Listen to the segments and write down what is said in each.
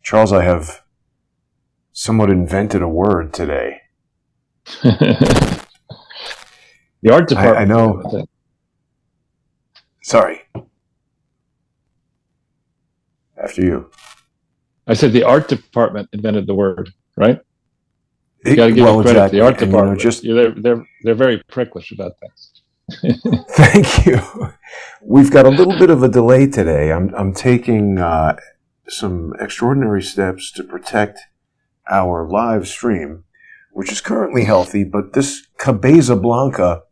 Charles, I have somewhat invented a word today. The art department. I know. Sorry. After you. I said the art department invented the word, right? You got to give credit to the art department. They're very pricklish about things. Thank you. We've got a little bit of a delay today. I'm taking some extraordinary steps to protect our live stream, which is currently healthy, but this Cabezablanca,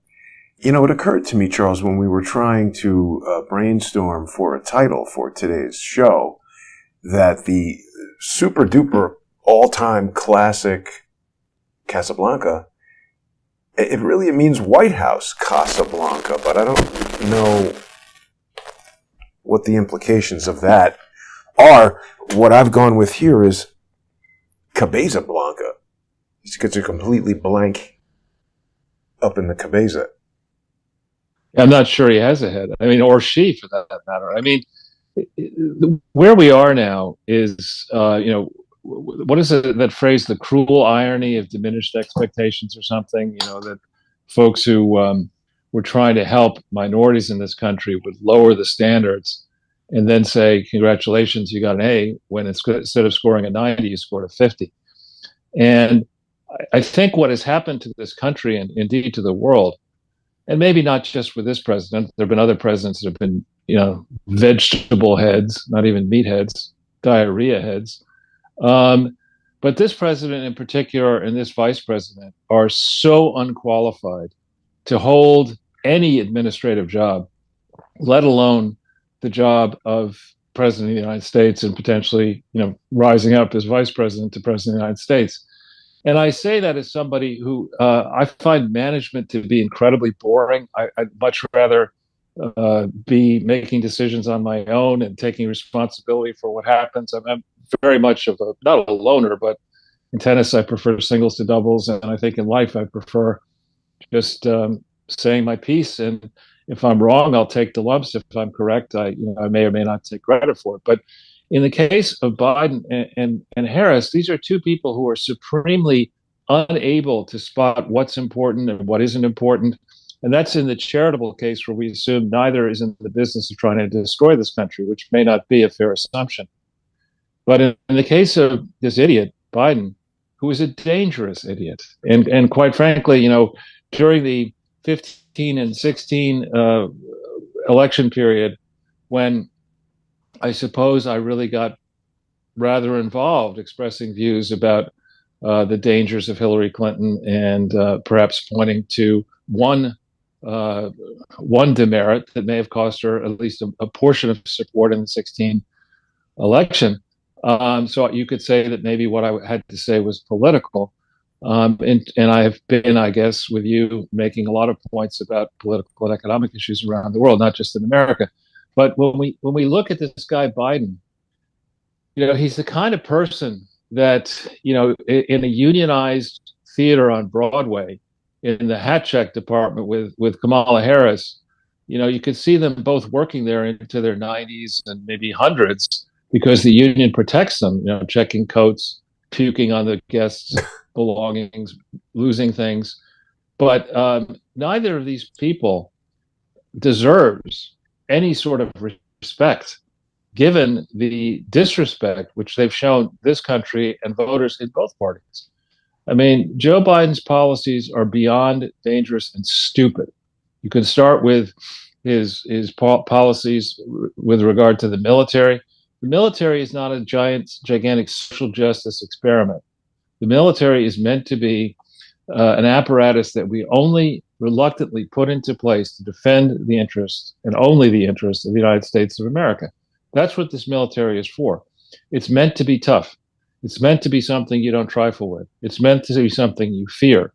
it occurred to me, Charles, when we were trying to brainstorm for a title for today's show, that the super duper all-time classic Casablanca, it really means White House Casablanca, but I don't know what the implications of that are. What I've gone with here is Cabezablanca. It's because you're completely blank up in the cabeza. I'm not sure he has a head. Or she, for that matter. Where we are now is, what is it, that phrase, the cruel irony of diminished expectations or something? That folks who were trying to help minorities in this country would lower the standards and then say, congratulations, you got an A, when instead of scoring a 90, you scored a 50. And I think what has happened to this country, and indeed to the world, and maybe not just with this president, there have been other presidents that have been, vegetable heads, not even meat heads, diarrhea heads. But this president in particular and this vice president are so unqualified to hold any administrative job, let alone the job of president of the United States and potentially, rising up as vice president to president of the United States. And I say that as somebody who I find management to be incredibly boring. I'd much rather be making decisions on my own and taking responsibility for what happens. I'm very much of not a loner, but in tennis, I prefer singles to doubles. And I think in life, I prefer just saying my piece. And if I'm wrong, I'll take the lumps. If I'm correct, I may or may not take credit for it. But in the case of Biden and Harris, these are two people who are supremely unable to spot what's important and what isn't important. And that's in the charitable case where we assume neither is in the business of trying to destroy this country, which may not be a fair assumption. But in the case of this idiot, Biden, who is a dangerous idiot, and quite frankly, during the 15 and 16 election period, when I suppose I really got rather involved expressing views about the dangers of Hillary Clinton and perhaps pointing to one demerit that may have cost her at least a portion of support in the 16 election. So you could say that maybe what I had to say was political. And I have been, I guess, with you making a lot of points about political and economic issues around the world, not just in America. But when we look at this guy Biden, he's the kind of person that, in a unionized theater on Broadway, in the hat check department with Kamala Harris, you could see them both working there into their 90s and maybe hundreds because the union protects them, checking coats, puking on the guests' belongings, losing things. But neither of these people deserves any sort of respect, given the disrespect which they've shown this country and voters in both parties. Joe Biden's policies are beyond dangerous and stupid. You can start with his policies with regard to the military. The military is not a gigantic social justice experiment. The military is meant to be an apparatus that we only reluctantly put into place to defend the interests and only the interests of the United States of America. That's what this military is for. It's meant to be tough. It's meant to be something you don't trifle with. It's meant to be something you fear.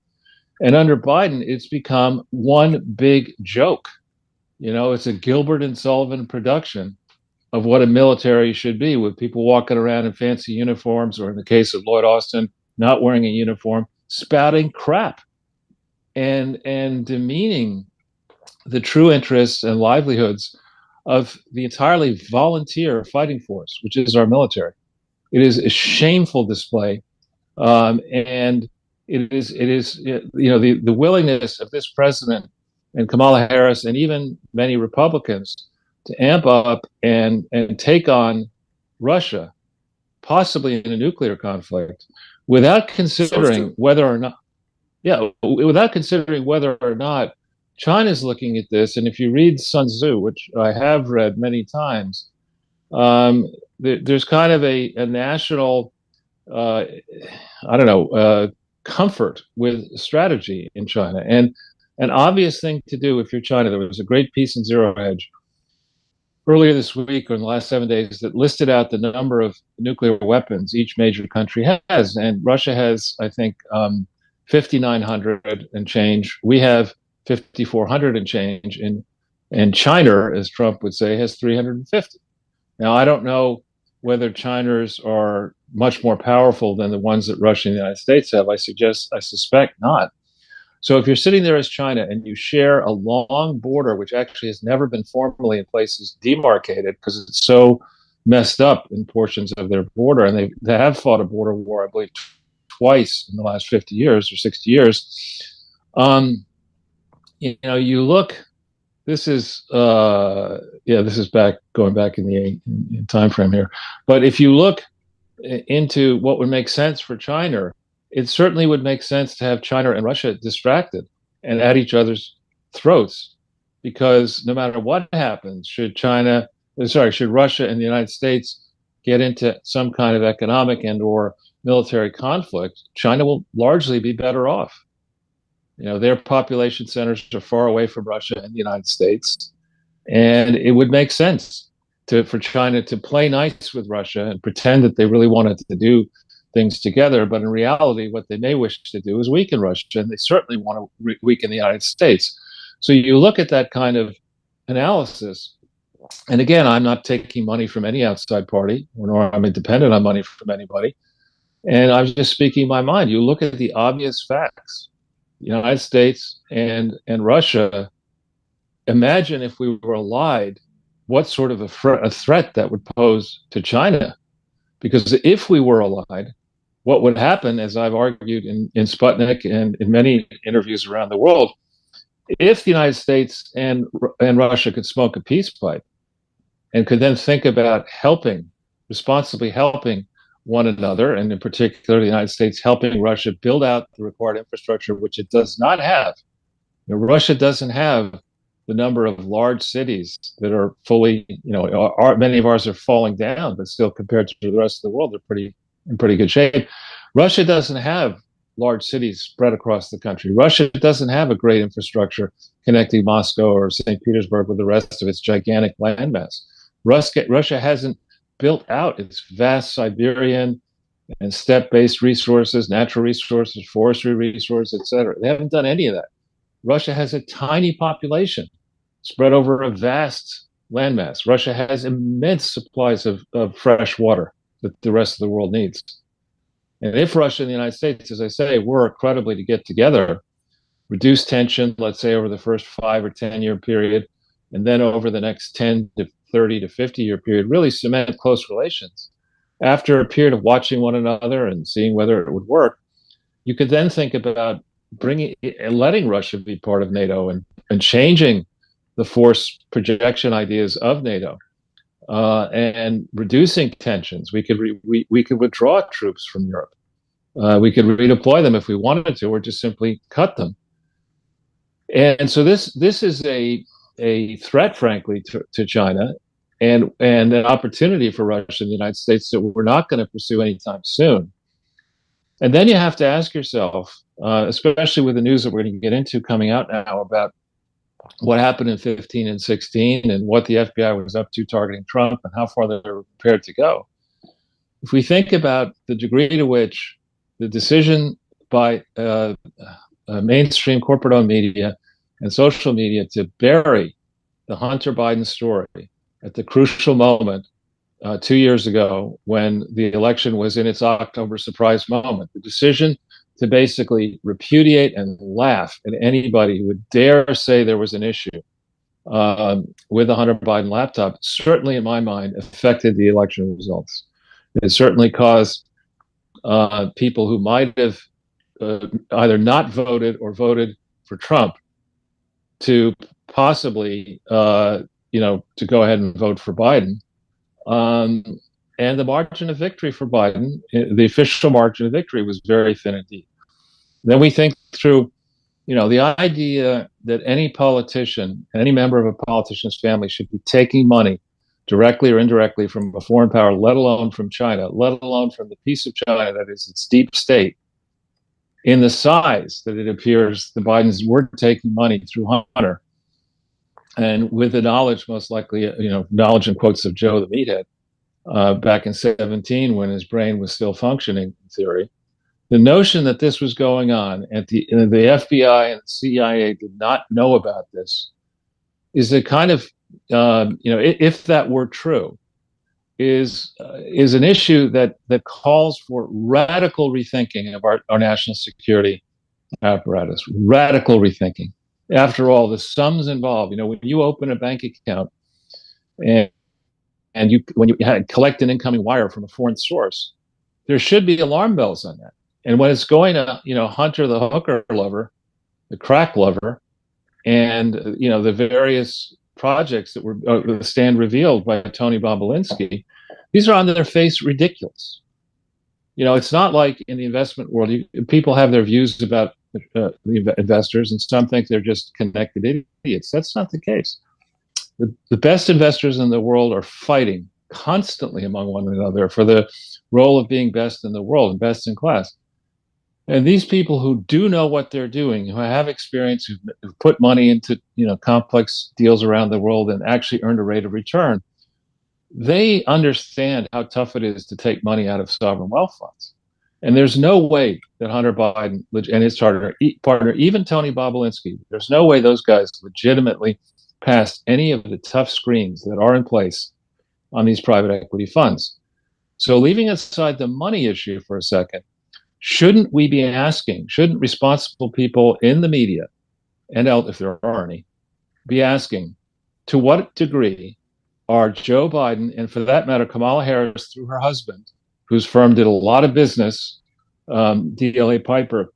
And under Biden, it's become one big joke. It's a Gilbert and Sullivan production of what a military should be, with people walking around in fancy uniforms, or in the case of Lloyd Austin, not wearing a uniform, spouting crap and demeaning the true interests and livelihoods of the entirely volunteer fighting force, which is our military. It is a shameful display, and it is the willingness of this president and Kamala Harris and even many Republicans to amp up and take on Russia, possibly in a nuclear conflict, without considering whether or not, yeah, without considering whether or not China's looking at this. And if you read Sun Tzu, which I have read many times, there's kind of a national, I don't know, comfort with strategy in China. And an obvious thing to do if you're China, there was a great piece in Zero Hedge earlier this week or in the last 7 days that listed out the number of nuclear weapons each major country has. And Russia has, I think, 5,900 and change. We have 5,400 and change. And China, as Trump would say, has 350. Now, I don't know whether China's are much more powerful than the ones that Russia and the United States have. I suspect not. So if you're sitting there as China and you share a long border, which actually has never been formally in places demarcated because it's so messed up in portions of their border, and they have fought a border war, I believe, twice in the last 50 years or 60 years. You look. This is this is going back in the time frame here. But if you look into what would make sense for China, it certainly would make sense to have China and Russia distracted and at each other's throats, because no matter what happens, should Russia and the United States get into some kind of economic and or military conflict, China will largely be better off. Their population centers are far away from Russia and the United States, and it would make sense for China to play nice with Russia and pretend that they really wanted to do things together. But in reality, what they may wish to do is weaken Russia, and they certainly want to weaken the United States. So you look at that kind of analysis, and again, I'm not taking money from any outside party, nor I'm independent on money from anybody, and I'm just speaking my mind. You look at the obvious facts. The United States and Russia, imagine if we were allied, what sort of a threat that would pose to China. Because if we were allied, what would happen, as I've argued in Sputnik and in many interviews around the world, if the United States and Russia could smoke a peace pipe and could then think about responsibly helping one another, and in particular, the United States helping Russia build out the required infrastructure, which it does not have. Russia doesn't have the number of large cities that are fully, many of ours are falling down, but still compared to the rest of the world, they're in pretty good shape. Russia doesn't have large cities spread across the country. Russia doesn't have a great infrastructure connecting Moscow or St. Petersburg with the rest of its gigantic landmass. Russia hasn't built out its vast Siberian and steppe-based resources, natural resources, forestry resources, etc. They haven't done any of that. Russia has a tiny population spread over a vast landmass. Russia has immense supplies of fresh water that the rest of the world needs. And if Russia and the United States, as I say, were credibly to get together, reduce tension, let's say over the first 5 or 10 year period, and then over the next 10 to 30 to 50 year period, really cement close relations. After a period of watching one another and seeing whether it would work, you could then think about letting Russia be part of NATO and changing the force projection ideas of NATO and reducing tensions. We could withdraw troops from Europe. We could redeploy them if we wanted to, or just simply cut them. And so this is a threat, frankly, to China, and an opportunity for Russia and the United States that we're not going to pursue anytime soon. And then you have to ask yourself, especially with the news that we're going to get into coming out now about what happened in 15 and 16 and what the FBI was up to targeting Trump and how far they're prepared to go. If we think about the degree to which the decision by mainstream corporate-owned media and social media to bury the Hunter Biden story at the crucial moment 2 years ago when the election was in its October surprise moment, the decision to basically repudiate and laugh at anybody who would dare say there was an issue with the Hunter Biden laptop, certainly in my mind affected the election results. It certainly caused people who might have either not voted or voted for Trump to possibly, to go ahead and vote for Biden. And the margin of victory for Biden, the official margin of victory, was very thin indeed. Then we think through, the idea that any politician, any member of a politician's family should be taking money directly or indirectly from a foreign power, let alone from China, let alone from the piece of China that is its deep state, in the size that it appears the Bidens were taking money through Hunter, and with the knowledge, most likely, knowledge in quotes of Joe the Meathead, back in 2017 when his brain was still functioning in theory. The notion that this was going on and the FBI and the CIA did not know about this is a kind of, if that were true, is an issue that calls for radical rethinking of our national security apparatus, radical rethinking. After all, the sums involved, when you open a bank account and when you collect an incoming wire from a foreign source, there should be alarm bells on that. And when it's going to, Hunter the hooker lover, the crack lover, and, the various projects that were stand revealed by Tony Bobulinski, these are on their face ridiculous. It's not like in the investment world, people have their views about the investors, and some think they're just connected idiots. That's not the case. The best investors in the world are fighting constantly among one another for the role of being best in the world and best in class. And these people who do know what they're doing, who have experience, who've put money into complex deals around the world and actually earned a rate of return, they understand how tough it is to take money out of sovereign wealth funds. And there's no way that Hunter Biden and his partner, even Tony Bobulinski, there's no way those guys legitimately passed any of the tough screens that are in place on these private equity funds. So leaving aside the money issue for a second, shouldn't responsible people in the media, and if there are any, be asking, to what degree are Joe Biden, and for that matter, Kamala Harris through her husband, whose firm did a lot of business, DLA Piper,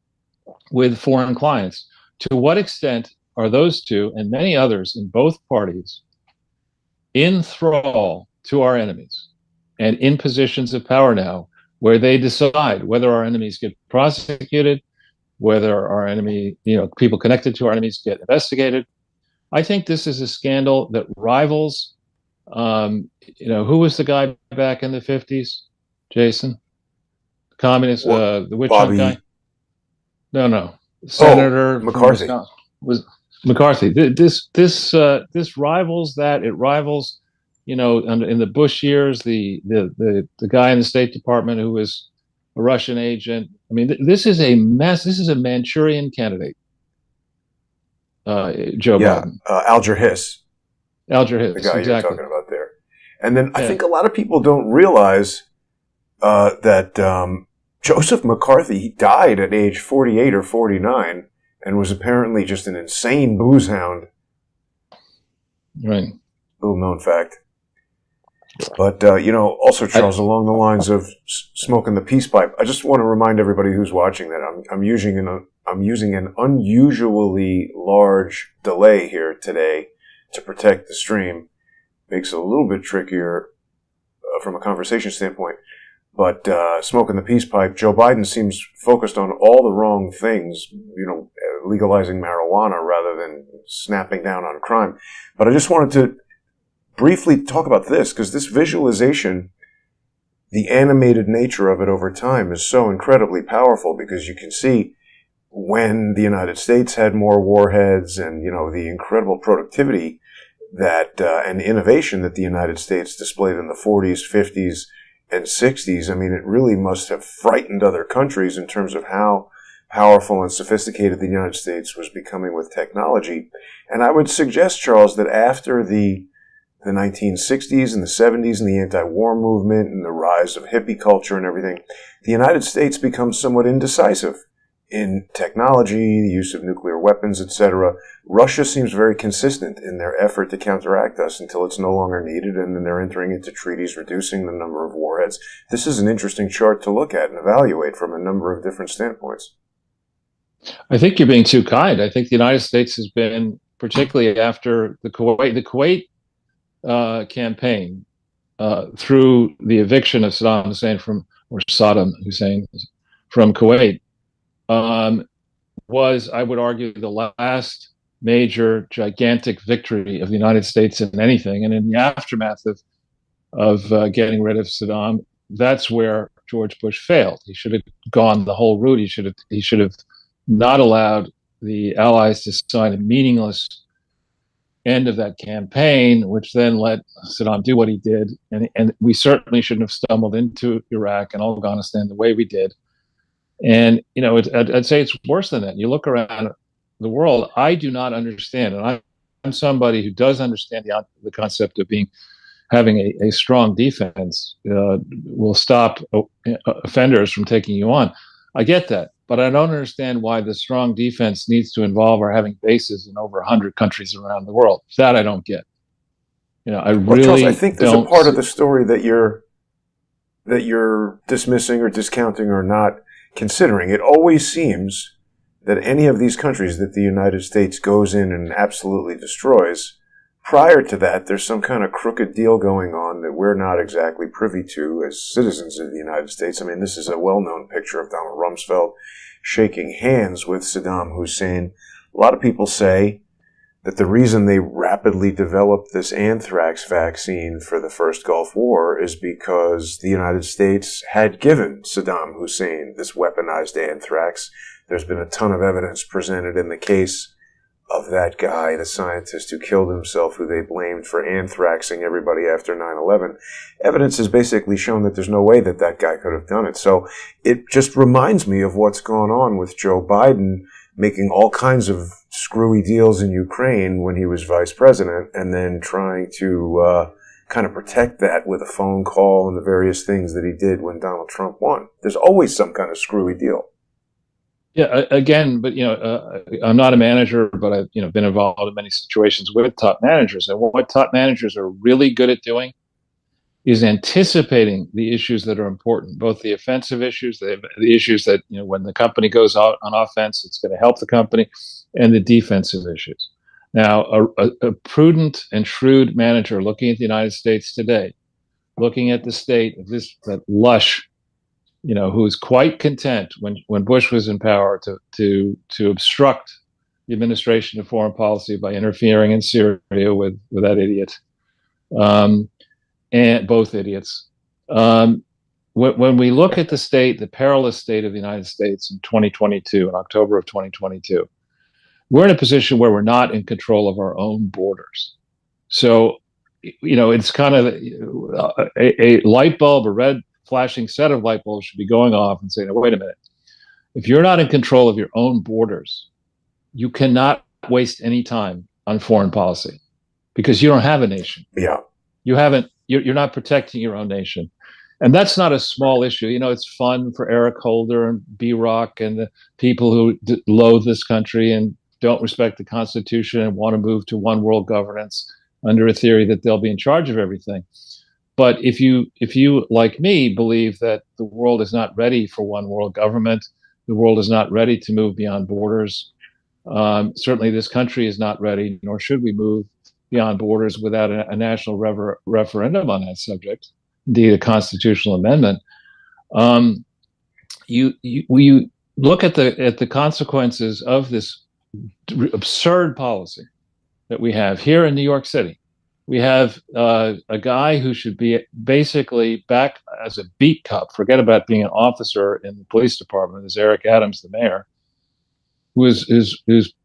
with foreign clients, to what extent are those two and many others in both parties in thrall to our enemies and in positions of power now, where they decide whether our enemies get prosecuted, whether our enemy, people connected to our enemies get investigated? I think this is a scandal that rivals, who was the guy back in the 50s, Jason? Communist, the witch hunt guy? No. Senator McCarthy. Was McCarthy. This rivals that. It rivals, in the Bush years, the guy in the State Department who was a Russian agent. I mean, this is a mess. This is a Manchurian candidate. Joe Biden. Alger Hiss. Alger Hiss, the guy exactly. You're talking about there. And then I think a lot of people don't realize that Joseph McCarthy died at age 48 or 49 and was apparently just an insane booze hound. Right. Little known fact. But, also, Charles, along the lines of smoking the peace pipe, I just want to remind everybody who's watching that I'm using an unusually large delay here today to protect the stream. Makes it a little bit trickier from a conversation standpoint. But smoking the peace pipe, Joe Biden seems focused on all the wrong things, legalizing marijuana rather than snapping down on crime. But I just wanted to briefly talk about this, because this visualization, the animated nature of it over time, is so incredibly powerful, because you can see when the United States had more warheads and, the incredible productivity that and innovation that the United States displayed in the 40s, 50s, and 60s. I mean, it really must have frightened other countries in terms of how powerful and sophisticated the United States was becoming with technology. And I would suggest, Charles, that after the 1960s and the 70s and the anti-war movement and the rise of hippie culture and everything, the United States becomes somewhat indecisive in technology, the use of nuclear weapons, etc. Russia seems very consistent in their effort to counteract us until it's no longer needed, and then they're entering into treaties reducing the number of warheads. This is an interesting chart to look at and evaluate from a number of different standpoints. I think you're being too kind. I think the United States has been, particularly after the Kuwait campaign, through the eviction of Saddam Hussein from Kuwait, was, I would argue, the last major gigantic victory of the United States in anything. And in the aftermath of getting rid of Saddam, that's where George Bush failed. He should have gone the whole route. He should have not allowed the Allies to sign a meaningless end of that campaign, which then let Saddam do what he did. And we certainly shouldn't have stumbled into Iraq and Afghanistan the way we did. And, I'd say it's worse than that. You look around the world, I do not understand. And I'm somebody who does understand the concept of having a strong defense will stop offenders from taking you on. I get that. But I don't understand why the strong defense needs to involve our having bases in over 100 countries around the world. That I don't get. Charles, I think there's a part of the story that you're dismissing or discounting or not considering. It always seems that any of these countries that the United States goes in and absolutely destroys, prior to that, there's some kind of crooked deal going on that we're not exactly privy to as citizens of the United States. I mean, this is a well-known picture of Donald Rumsfeld shaking hands with Saddam Hussein. A lot of people say that the reason they rapidly developed this anthrax vaccine for the first Gulf War is because the United States had given Saddam Hussein this weaponized anthrax. There's been a ton of evidence presented in the case of that guy, the scientist who killed himself, who they blamed for anthraxing everybody after 9/11. Evidence has basically shown that there's no way that guy could have done it. So it just reminds me of what's gone on with Joe Biden making all kinds of screwy deals in Ukraine when he was vice president, and then trying to kind of protect that with a phone call and the various things that he did when Donald Trump won. There's always some kind of screwy deal. Yeah, again, but I'm not a manager, but I've been involved in many situations with top managers, and what top managers are really good at doing is anticipating the issues that are important, both the offensive issues, the issues that when the company goes out on offense, it's going to help the company, and the defensive issues. Now, a prudent and shrewd manager looking at the United States today, looking at the state of that lush, who is quite content when Bush was in power to obstruct the administration of foreign policy by interfering in Syria with that idiot, and both idiots. When we look at the perilous state of the United States in 2022, in October of 2022, we're in a position where we're not in control of our own borders. So, it's kind of a light bulb, a red flashing set of light bulbs should be going off and saying, wait a minute, if you're not in control of your own borders, you cannot waste any time on foreign policy because you don't have a nation. Yeah. You're not protecting your own nation. And that's not a small issue. It's fun for Eric Holder and B-Rock and the people who loathe this country and don't respect the Constitution and want to move to one world governance under a theory that they'll be in charge of everything. But if you, like me, believe that the world is not ready for one world government, the world is not ready to move beyond borders. Certainly this country is not ready, nor should we move beyond borders without a national referendum on that subject, indeed a constitutional amendment. You look at the consequences of this absurd policy that we have here in New York City. We have a guy who should be basically back as a beat cop. Forget about being an officer in the police department. Is Eric Adams, the mayor, who's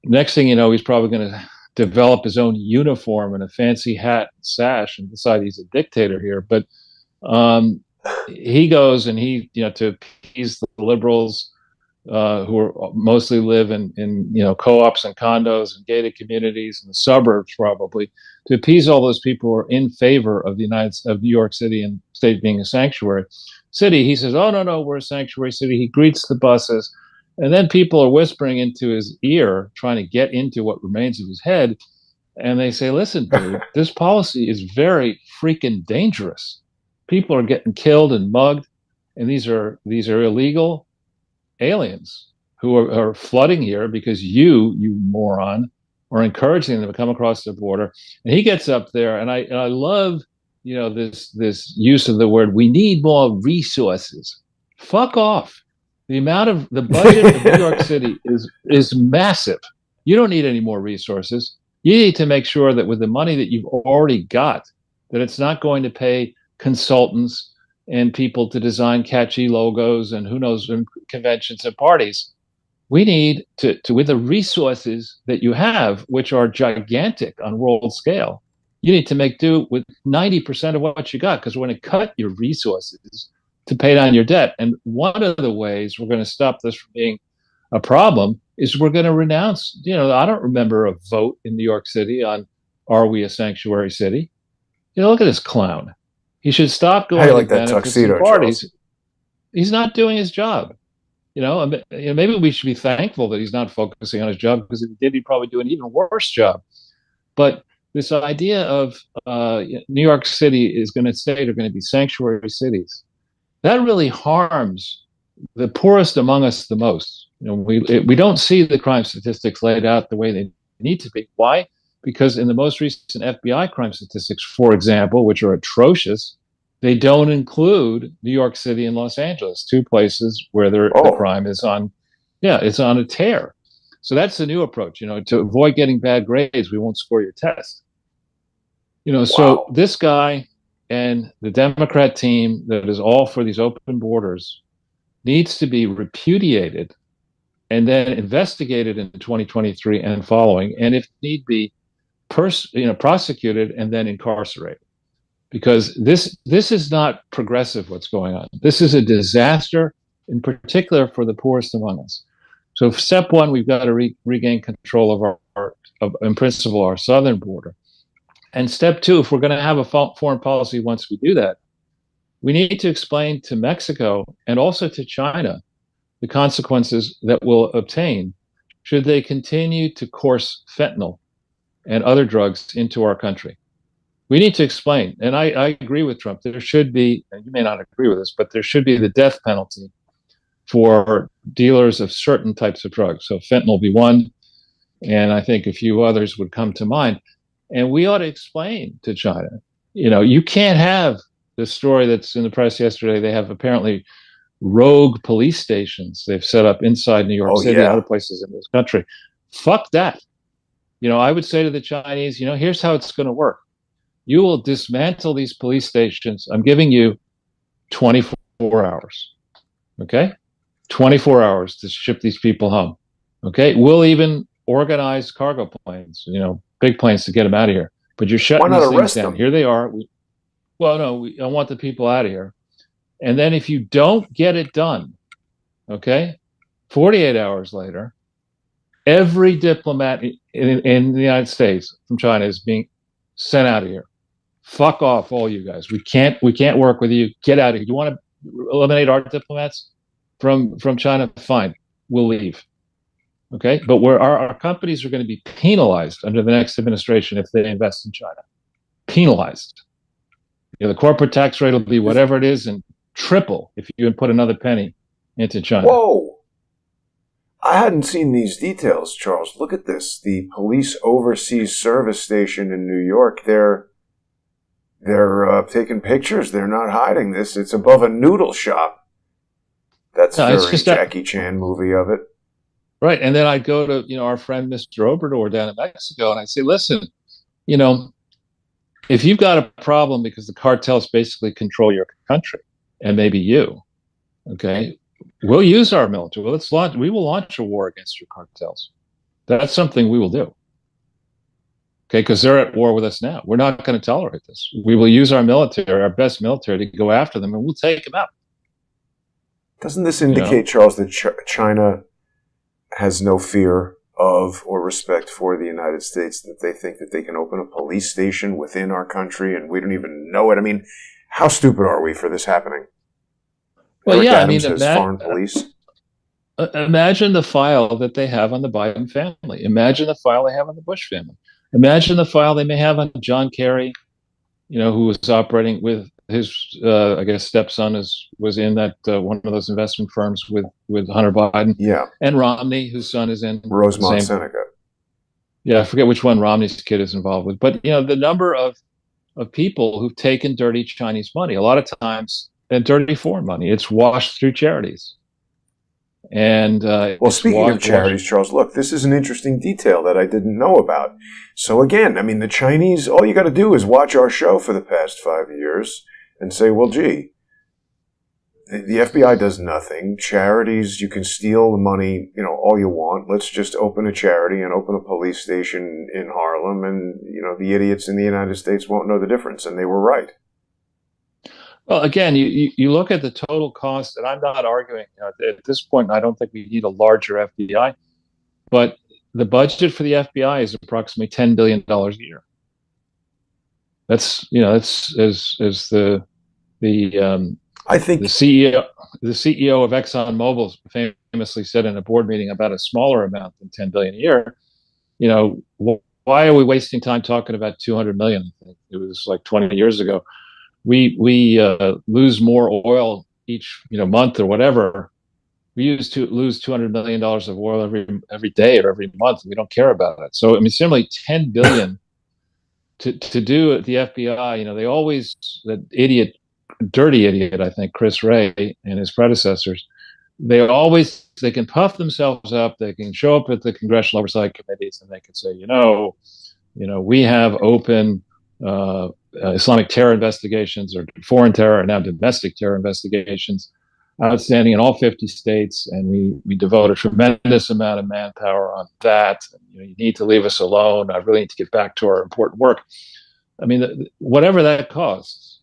next thing you know, he's probably going to develop his own uniform and a fancy hat and sash and decide he's a dictator here. But he goes and to appease the liberals who mostly live in co-ops and condos and gated communities in the suburbs, probably, to appease all those people who are in favor of New York City and state being a sanctuary city. He says, "Oh no, we're a sanctuary city." He greets the buses. And then people are whispering into his ear, trying to get into what remains of his head. And they say, listen, dude, this policy is very freaking dangerous. People are getting killed and mugged. And these are illegal aliens who are flooding here because you moron, are encouraging them to come across the border. And he gets up there, and I love, this use of the word, we need more resources. Fuck off. The budget of New York City is massive. You don't need any more resources. You need to make sure that with the money that you've already got, that it's not going to pay consultants and people to design catchy logos and who knows, conventions and parties. We need to with the resources that you have, which are gigantic on world scale, you need to make do with 90% of what you got, because we're going to cut your resources to pay down your debt. And one of the ways we're going to stop this from being a problem is we're going to renounce, I don't remember a vote in New York City on, are we a sanctuary city? Look at this clown. He should stop going to benefits and parties. Charles. He's not doing his job. Maybe we should be thankful that he's not focusing on his job, because if he did, he'd probably do an even worse job. But this idea of New York City is going to say they're going to be sanctuary cities, that really harms the poorest among us the most. We don't see the crime statistics laid out the way they need to be. Why? Because in the most recent FBI crime statistics, for example, which are atrocious, they don't include New York City and Los Angeles, two places where the crime is it's on a tear. So that's the new approach. To avoid getting bad grades, we won't score your test. So this guy and the Democrat team that is all for these open borders needs to be repudiated and then investigated in 2023 and following, and if need be, prosecuted and then incarcerated. Because this is not progressive, what's going on. This is a disaster, in particular for the poorest among us. So step one, we've got to regain control of in principle, our southern border. And step two, if we're going to have a foreign policy once we do that, we need to explain to Mexico and also to China the consequences that will obtain should they continue to course fentanyl and other drugs into our country. We need to explain, and I agree with Trump, there should be, and you may not agree with this, but there should be the death penalty for dealers of certain types of drugs. So fentanyl be one, and I think a few others would come to mind. And we ought to explain to China, you can't have this story that's in the press yesterday. They have apparently rogue police stations they've set up inside New York City and other places in this country. Fuck that. I would say to the Chinese, here's how it's going to work. You will dismantle these police stations. I'm giving you 24 hours. Okay? 24 hours to ship these people home. Okay? We'll even organize cargo planes, big planes to get them out of here. But you're shutting these things down. Here they are. I want the people out of here. And then if you don't get it done, okay, 48 hours later, every diplomat in the United States from China is being sent out of here. Fuck off, all you guys. We can't work with you. Get out of here. You want to eliminate our diplomats from China? Fine, we'll leave. Okay, but our companies are going to be penalized under the next administration if they invest in China. Penalized. The corporate tax rate will be whatever it is, and triple if you put another penny into China. Whoa! I hadn't seen these details, Charles. Look at this. The Police Overseas Service Station in New York. They're taking pictures. They're not hiding this. It's above a noodle shop. That's very Jackie Chan movie of it. Right. And then I'd go to, our friend Mr. Obrador down in Mexico, and I'd say, listen, if you've got a problem because the cartels basically control your country, and maybe you, okay, we'll use our military. We will launch a war against your cartels. That's something we will do. Okay, because they're at war with us now. We're not going to tolerate this. We will use our military, our best military, to go after them, and we'll take them out. Doesn't this indicate, Charles, that China has no fear of or respect for the United States, that they think that they can open a police station within our country and we don't even know it? I mean, how stupid are we for this happening? Well, Eric Adams has foreign police. Imagine the file that they have on the Biden family. Imagine the file they have on the Bush family. Imagine the file they may have on John Kerry, who was operating with his, I guess, stepson was in that one of those investment firms with Hunter Biden. Yeah. And Romney, whose son is in Rosemont Seneca. Yeah, I forget which one Romney's kid is involved with. But, the number of people who've taken dirty Chinese money, a lot of times, and dirty foreign money, it's washed through charities. And well, speaking of charities, Charles, look, this is an interesting detail that I didn't know about. So again, I mean, the Chinese, all you got to do is watch our show for the past 5 years and say, well, gee, the FBI does nothing. Charities, you can steal the money, all you want. Let's just open a charity and open a police station in Harlem, and the idiots in the United States won't know the difference, and they were right. Well, again, you look at the total cost, and I'm not arguing at this point. I don't think we need a larger FBI, but the budget for the FBI is approximately $10 billion a year. That's that's as I think the CEO of ExxonMobil famously said in a board meeting about a smaller amount than $10 billion a year. Why are we wasting time talking about 200 million? It was like 20 years ago. We lose more oil each month or whatever. We used to lose $200 million of oil every day or every month. We don't care about it. So I mean, similarly, 10 billion to do at the FBI. They always, that idiot, dirty idiot, I think, Chris Wray and his predecessors. They can puff themselves up. They can show up at the Congressional Oversight Committees and they can say, we have open Islamic terror investigations or foreign terror and now domestic terror investigations outstanding in all 50 states, and we devote a tremendous amount of manpower on that. You need to leave us alone. I really need to get back to our important work. I mean, whatever that costs,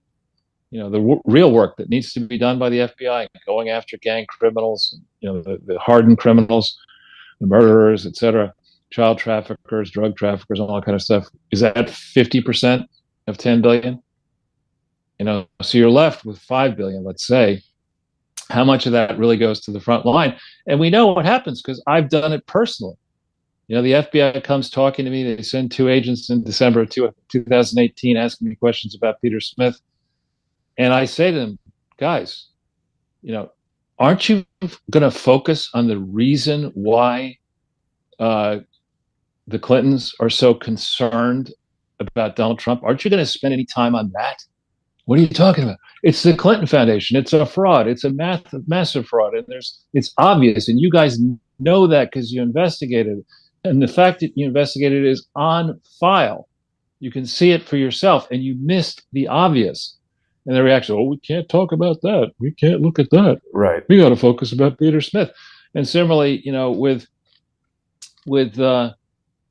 the real work that needs to be done by the FBI, going after gang criminals, the hardened criminals, the murderers, etc., child traffickers, drug traffickers, all that kind of stuff, is that 50% of 10 billion? So you're left with 5 billion, let's say. How much of that really goes to the front line? And we know what happens because I've done it personally. The FBI comes talking to me. They send 2 agents in December of 2018 asking me questions about Peter Smith. And I say to them, guys, aren't you going to focus on the reason why the Clintons are so concerned about Donald Trump? Aren't you going to spend any time on that? What are you talking about? It's the Clinton Foundation. It's a fraud. It's a massive fraud. And it's obvious. And you guys know that because you investigated it. And the fact that you investigated it is on file. You can see it for yourself. And you missed the obvious. And the reaction, we can't talk about that. We can't look at that. Right. We got to focus about Peter Smith. And similarly, with the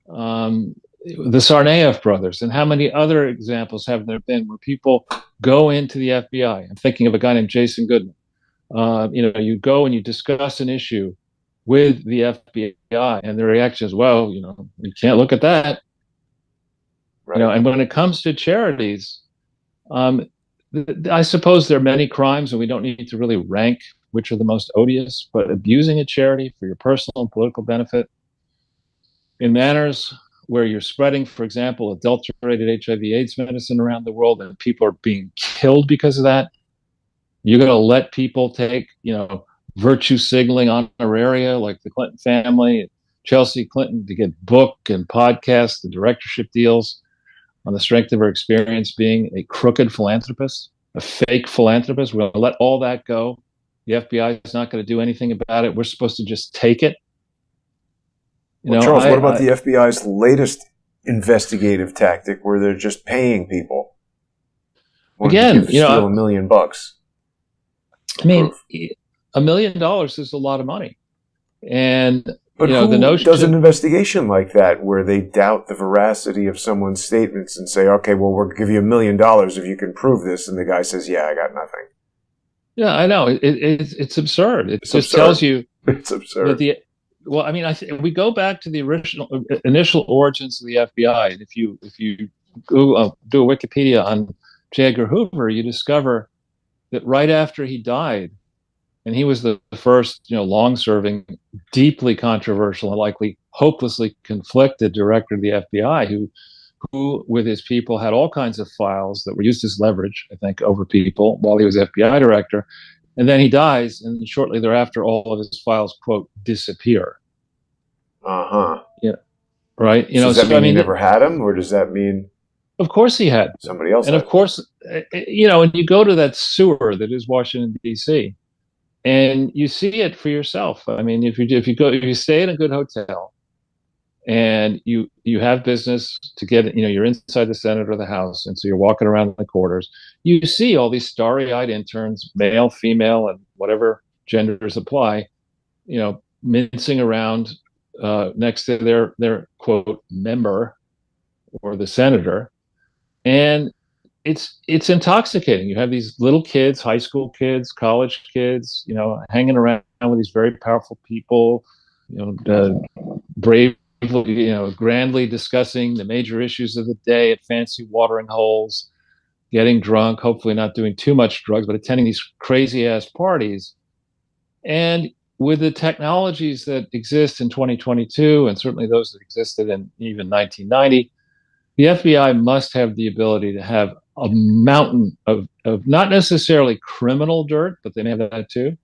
Tsarnaev brothers, and how many other examples have there been where people go into the FBI? I'm thinking of a guy named Jason Goodman. You go and you discuss an issue with the FBI, and the reaction is, well, you can't look at that. Right. And when it comes to charities, I suppose there are many crimes, and we don't need to really rank which are the most odious, but abusing a charity for your personal and political benefit in manners where you're spreading, for example, adulterated HIV/AIDS medicine around the world, and people are being killed because of that. You're going to let people take, virtue signaling honoraria like the Clinton family, Chelsea Clinton, to get book and podcast and directorship deals on the strength of her experience being a crooked philanthropist, a fake philanthropist. We're going to let all that go. The FBI is not going to do anything about it. We're supposed to just take it. Charles, what about the FBI's latest investigative tactic where they're just paying people? Again, steal $1 million. I mean, $1 million is a lot of money. And but who does an investigation like that where they doubt the veracity of someone's statements and say, okay, well, we'll give you $1 million if you can prove this, and the guy says, yeah, I got nothing. Yeah, I know. It's absurd. It's just absurd. Tells you it's absurd. That well, I mean, we go back to the initial origins of the FBI, and if you do a Wikipedia on J. Edgar Hoover, you discover that right after he died, and he was the first, long-serving, deeply controversial, and likely hopelessly conflicted director of the FBI, who, with his people, had all kinds of files that were used as leverage, I think, over people while he was FBI director. And then he dies, and shortly thereafter, all of his files, quote, disappear. Yeah, right. So does that mean he never had him, or does that mean? Of course he had. Somebody else. And of course, and you go to that sewer that is Washington, D.C., and you see it for yourself. I mean, if you stay in a good hotel, and you have business to get, you're inside the Senate or the House, and so you're walking around the corridors, you see all these starry-eyed interns, male, female, and whatever genders apply, mincing around next to their quote member or the senator, and it's intoxicating. You have these little kids, high school kids, college kids, hanging around with these very powerful people, brave, grandly discussing the major issues of the day at fancy watering holes, getting drunk, hopefully not doing too much drugs, but attending these crazy ass parties. And with the technologies that exist in 2022, and certainly those that existed in even 1990, the FBI must have the ability to have a mountain of not necessarily criminal dirt, but they may have that too,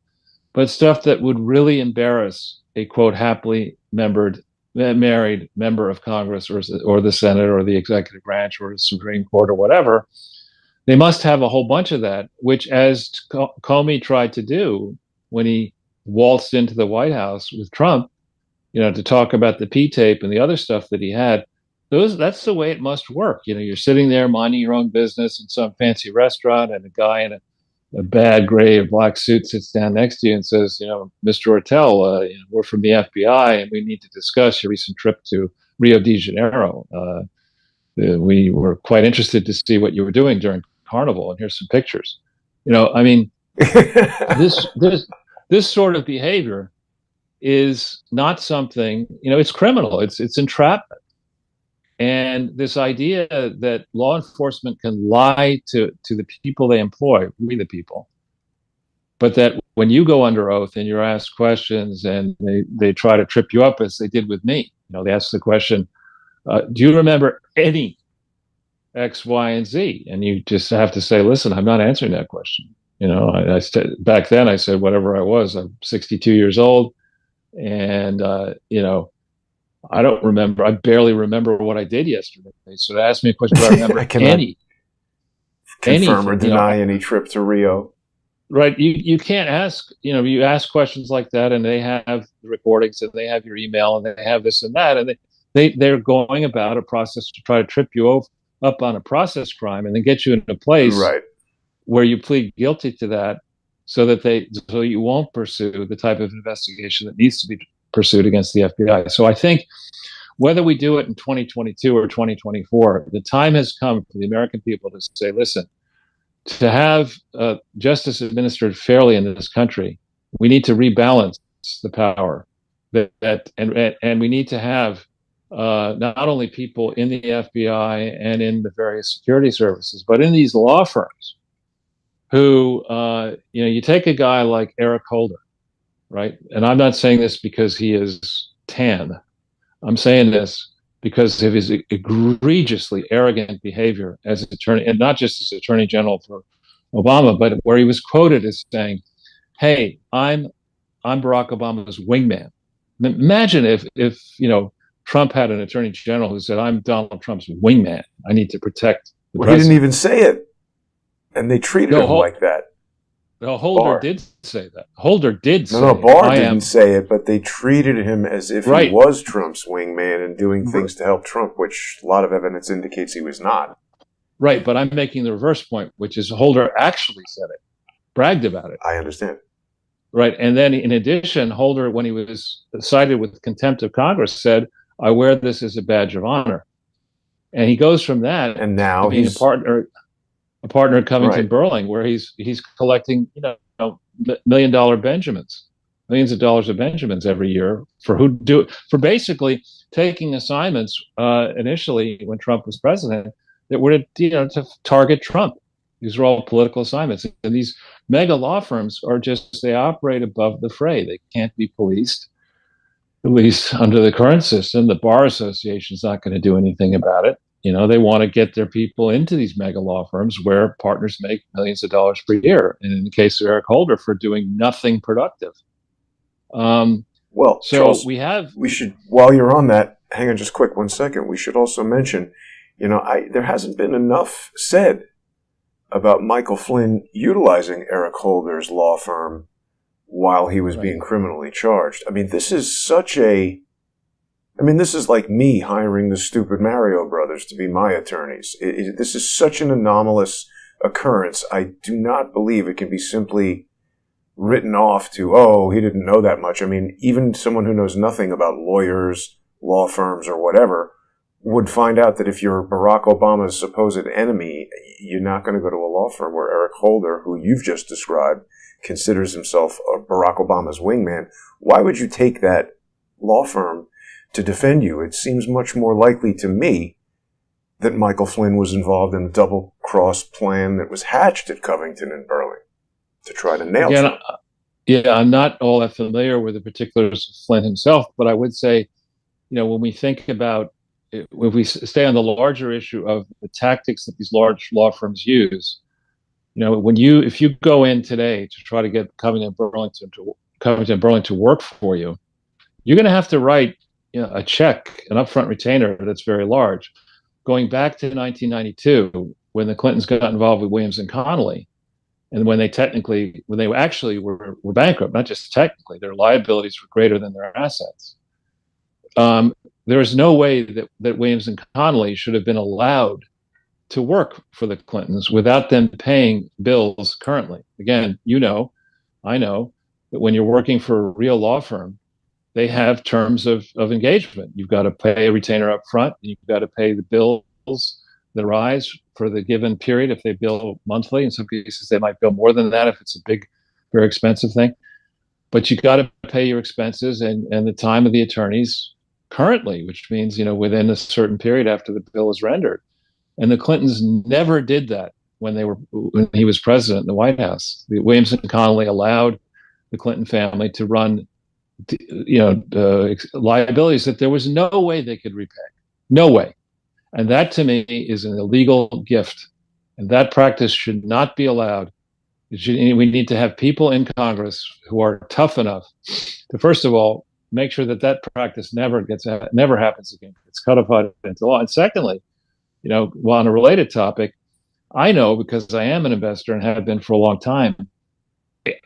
but stuff that would really embarrass a, quote, happily married member of Congress or the Senate or the executive branch or the Supreme Court or whatever. They must have a whole bunch of that, which, as Comey tried to do when he waltzed into the White House with Trump, to talk about the P-tape and the other stuff that he had. That's the way it must work. You're sitting there minding your own business in some fancy restaurant, and a guy in a bad gray or black suit sits down next to you and says, Mr. Ortel, we're from the FBI, and we need to discuss your recent trip to Rio de Janeiro. We were quite interested to see what you were doing during Carnival, and here's some pictures. This sort of behavior is not something, it's criminal. It's entrapment. And this idea that law enforcement can lie to the people they employ, we the people, but that when you go under oath and you're asked questions and they try to trip you up, as they did with me, they ask the question, do you remember any X, Y, and Z? And you just have to say, listen, I'm not answering that question. Back then I said whatever I was. I'm 62 years old, and I don't remember. I barely remember what I did yesterday. So to ask me a question, do I remember any? Confirm or deny any trip to Rio. Right. You can't ask, you ask questions like that, and they have the recordings, and they have your email, and they have this and that, and they're going about a process to try to trip you up on a process crime and then get you in a place where you plead guilty to that, so you won't pursue the type of investigation that needs to be pursued against the FBI. So I think whether we do it in 2022 or 2024, the time has come for the American people to say, listen, to have justice administered fairly in this country, we need to rebalance the power and we need to have not only people in the FBI and in the various security services, but in these law firms who, you take a guy like Eric Holder, right? And I'm not saying this because he is tan. I'm saying this because of his egregiously arrogant behavior as an attorney, and not just as Attorney General for Obama, but where he was quoted as saying, "Hey, I'm Barack Obama's wingman." Imagine if Trump had an Attorney General who said, "I'm Donald Trump's wingman. I need to protect the president." He didn't even say it, and they treated him like that. No, Holder did say that. Holder did say Barr didn't say it, but they treated him as if he was Trump's wingman and doing things to help Trump, which a lot of evidence indicates he was not. Right, but I'm making the reverse point, which is Holder actually said it, bragged about it. I understand. Right, and then in addition, Holder, when he was cited with contempt of Congress, said, "I wear this as a badge of honor." And he goes from that and now to being a partner at Covington Burling, where he's collecting millions of dollars of Benjamins every year for basically taking assignments initially when Trump was president that were to target Trump. These are all political assignments. And these mega law firms are just, they operate above the fray. They can't be policed, at least under the current system. The Bar Association is not going to do anything about it. They want to get their people into these mega law firms where partners make millions of dollars per year. And in the case of Eric Holder, for doing nothing productive. Well, so Charles, we should, while you're on that, hang on just quick 1 second. We should also mention, there hasn't been enough said about Michael Flynn utilizing Eric Holder's law firm while he was being criminally charged. I mean, this is this is like me hiring the stupid Mario brothers to be my attorneys. This is such an anomalous occurrence. I do not believe it can be simply written off to, oh, he didn't know that much. I mean, even someone who knows nothing about lawyers, law firms, or whatever would find out that if you're Barack Obama's supposed enemy, you're not going to go to a law firm where Eric Holder, who you've just described, considers himself Barack Obama's wingman. Why would you take that law firm to defend you? It seems much more likely to me that Michael Flynn was involved in a double-cross plan that was hatched at Covington and Burling to try to nail Trump. Yeah, I'm not all that familiar with the particulars of Flynn himself, but I would say, when we think about, if we stay on the larger issue of the tactics that these large law firms use, if you go in today to try to get Covington and Burling to work for you, you're going to have to write a check, an upfront retainer that's very large. Going back to 1992, when the Clintons got involved with Williams and Connolly, and when they actually were bankrupt, not just technically, their liabilities were greater than their assets. There is no way that Williams and Connolly should have been allowed to work for the Clintons without them paying bills currently. Again, I know that when you're working for a real law firm, they have terms of engagement. You've got to pay a retainer up front, and you've got to pay the bills that arise for the given period. If they bill monthly, in some cases they might bill more than that if it's a big, very expensive thing. But you've got to pay your expenses and the time of the attorneys currently, which means, within a certain period after the bill is rendered. And the Clintons never did that when he was president in the White House. The Williams and Connolly allowed the Clinton family to run liabilities that there was no way they could repay. No way. And that, to me, is an illegal gift. And that practice should not be allowed. We need to have people in Congress who are tough enough to, first of all, make sure that practice never happens again. It's codified into law. And secondly, on a related topic, I know, because I am an investor and have been for a long time,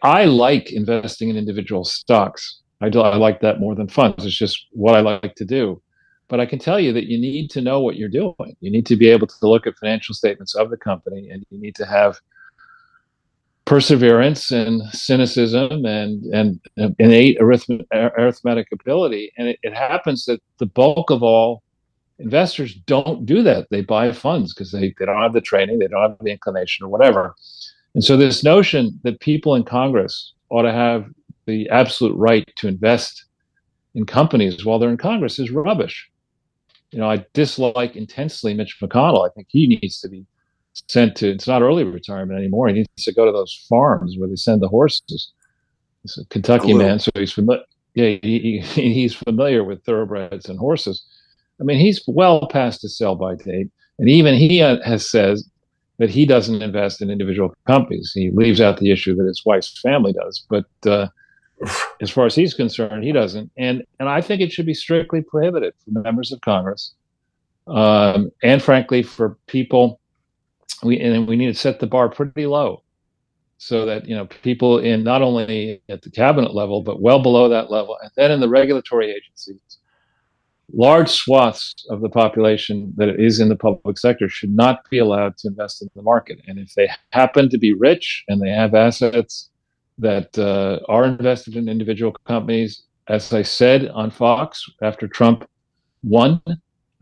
I like investing in individual stocks. I like that more than funds. It's just what I like to do. But I can tell you that you need to know what you're doing. You need to be able to look at financial statements of the company, and you need to have perseverance and cynicism and innate arithmetic ability. And it happens that the bulk of all investors don't do that. They buy funds because they don't have the training, they don't have the inclination or whatever. And so this notion that people in Congress ought to have the absolute right to invest in companies while they're in Congress is rubbish. I dislike intensely Mitch McConnell. I think he needs to be sent to, it's not early retirement anymore. He needs to go to those farms where they send the horses. He's a Kentucky man, so he's familiar. Yeah, he's familiar with thoroughbreds and horses. I mean, he's well past his sell-by date, and even he has says that he doesn't invest in individual companies. He leaves out the issue that his wife's family does, but as far as he's concerned, he doesn't. And I think it should be strictly prohibited for members of Congress, and frankly, for people. We need to set the bar pretty low, so that people in not only at the cabinet level but well below that level, and then in the regulatory agencies, large swaths of the population that is in the public sector should not be allowed to invest in the market. And if they happen to be rich and they have assets that are invested in individual companies, as I said on Fox after Trump won,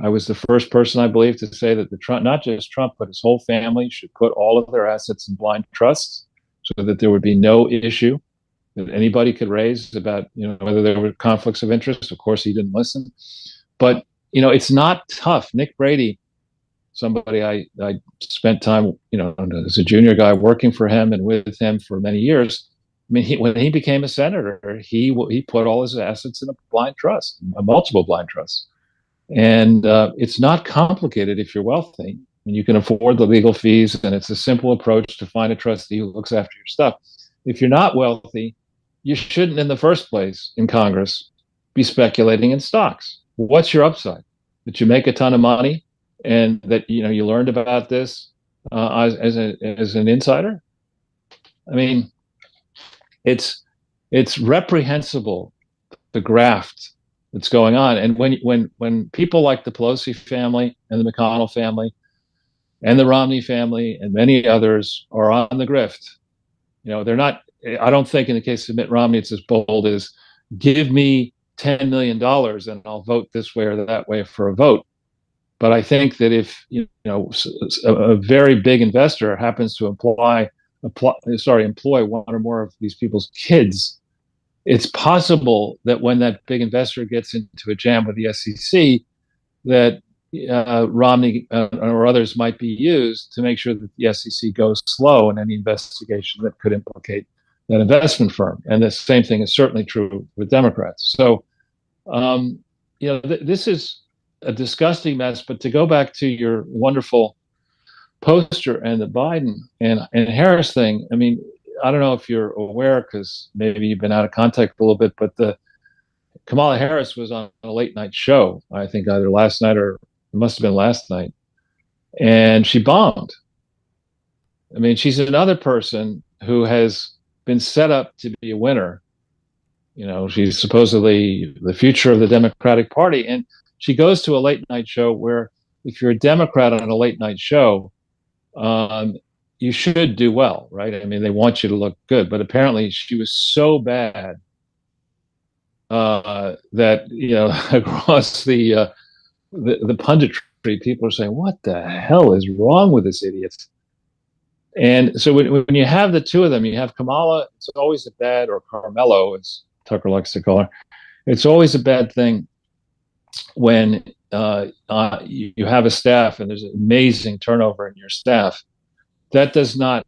I was the first person, I believe, to say that not just Trump, but his whole family should put all of their assets in blind trusts, so that there would be no issue that anybody could raise about whether there were conflicts of interest. Of course, he didn't listen. But it's not tough. Nick Brady somebody I spent time, as a junior guy working for him and with him for many years. I mean, when he became a senator, he put all his assets in a blind trust, a multiple blind trusts. And it's not complicated if you're wealthy and you can afford the legal fees, and it's a simple approach to find a trustee who looks after your stuff. If you're not wealthy, you shouldn't in the first place in Congress be speculating in stocks. What's your upside? That you make a ton of money and that you learned about this as an insider? I mean, it's reprehensible, the graft that's going on. And when people like the Pelosi family and the McConnell family and the Romney family and many others are on the grift, they're not. I don't think in the case of Mitt Romney it's as bold as give me $10 million and I'll vote this way or that way for a vote. But I think that if a very big investor happens to employ one or more of these people's kids, it's possible that when that big investor gets into a jam with the SEC, that Romney or others might be used to make sure that the SEC goes slow in any investigation that could implicate that investment firm. And the same thing is certainly true with Democrats. So, this is a disgusting mess. But to go back to your wonderful poster and the Biden and Harris thing, I mean, I don't know if you're aware because maybe you've been out of contact a little bit, but Kamala Harris was on a late night show, I think either last night or it must have been last night, and she bombed. I mean, she's another person who has been set up to be a winner. She's supposedly the future of the Democratic Party, and she goes to a late night show where if you're a Democrat on a late night show, you should do well, right? I mean, they want you to look good, but apparently she was so bad that across the punditry, people are saying, "What the hell is wrong with this idiot?" And so when you have the two of them, you have Kamala. It's always a bad, or Carmelo, as Tucker likes to call her. It's always a bad thing when you have a staff and there's an amazing turnover in your staff. That does not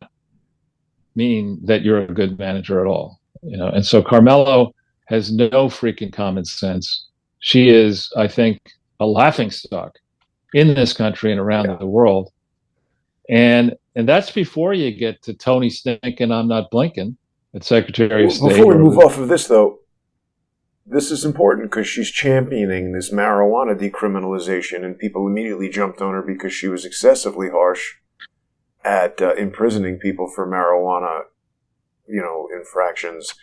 mean that you're a good manager at all, And so Carmelo has no freaking common sense. She is, I think, a laughingstock in this country and around the world. And that's before you get to Tony Stinkin' I'm not blinking at Secretary of State. Before we move off of this, though, this is important because she's championing this marijuana decriminalization, and people immediately jumped on her because she was excessively harsh at imprisoning people for marijuana, infractions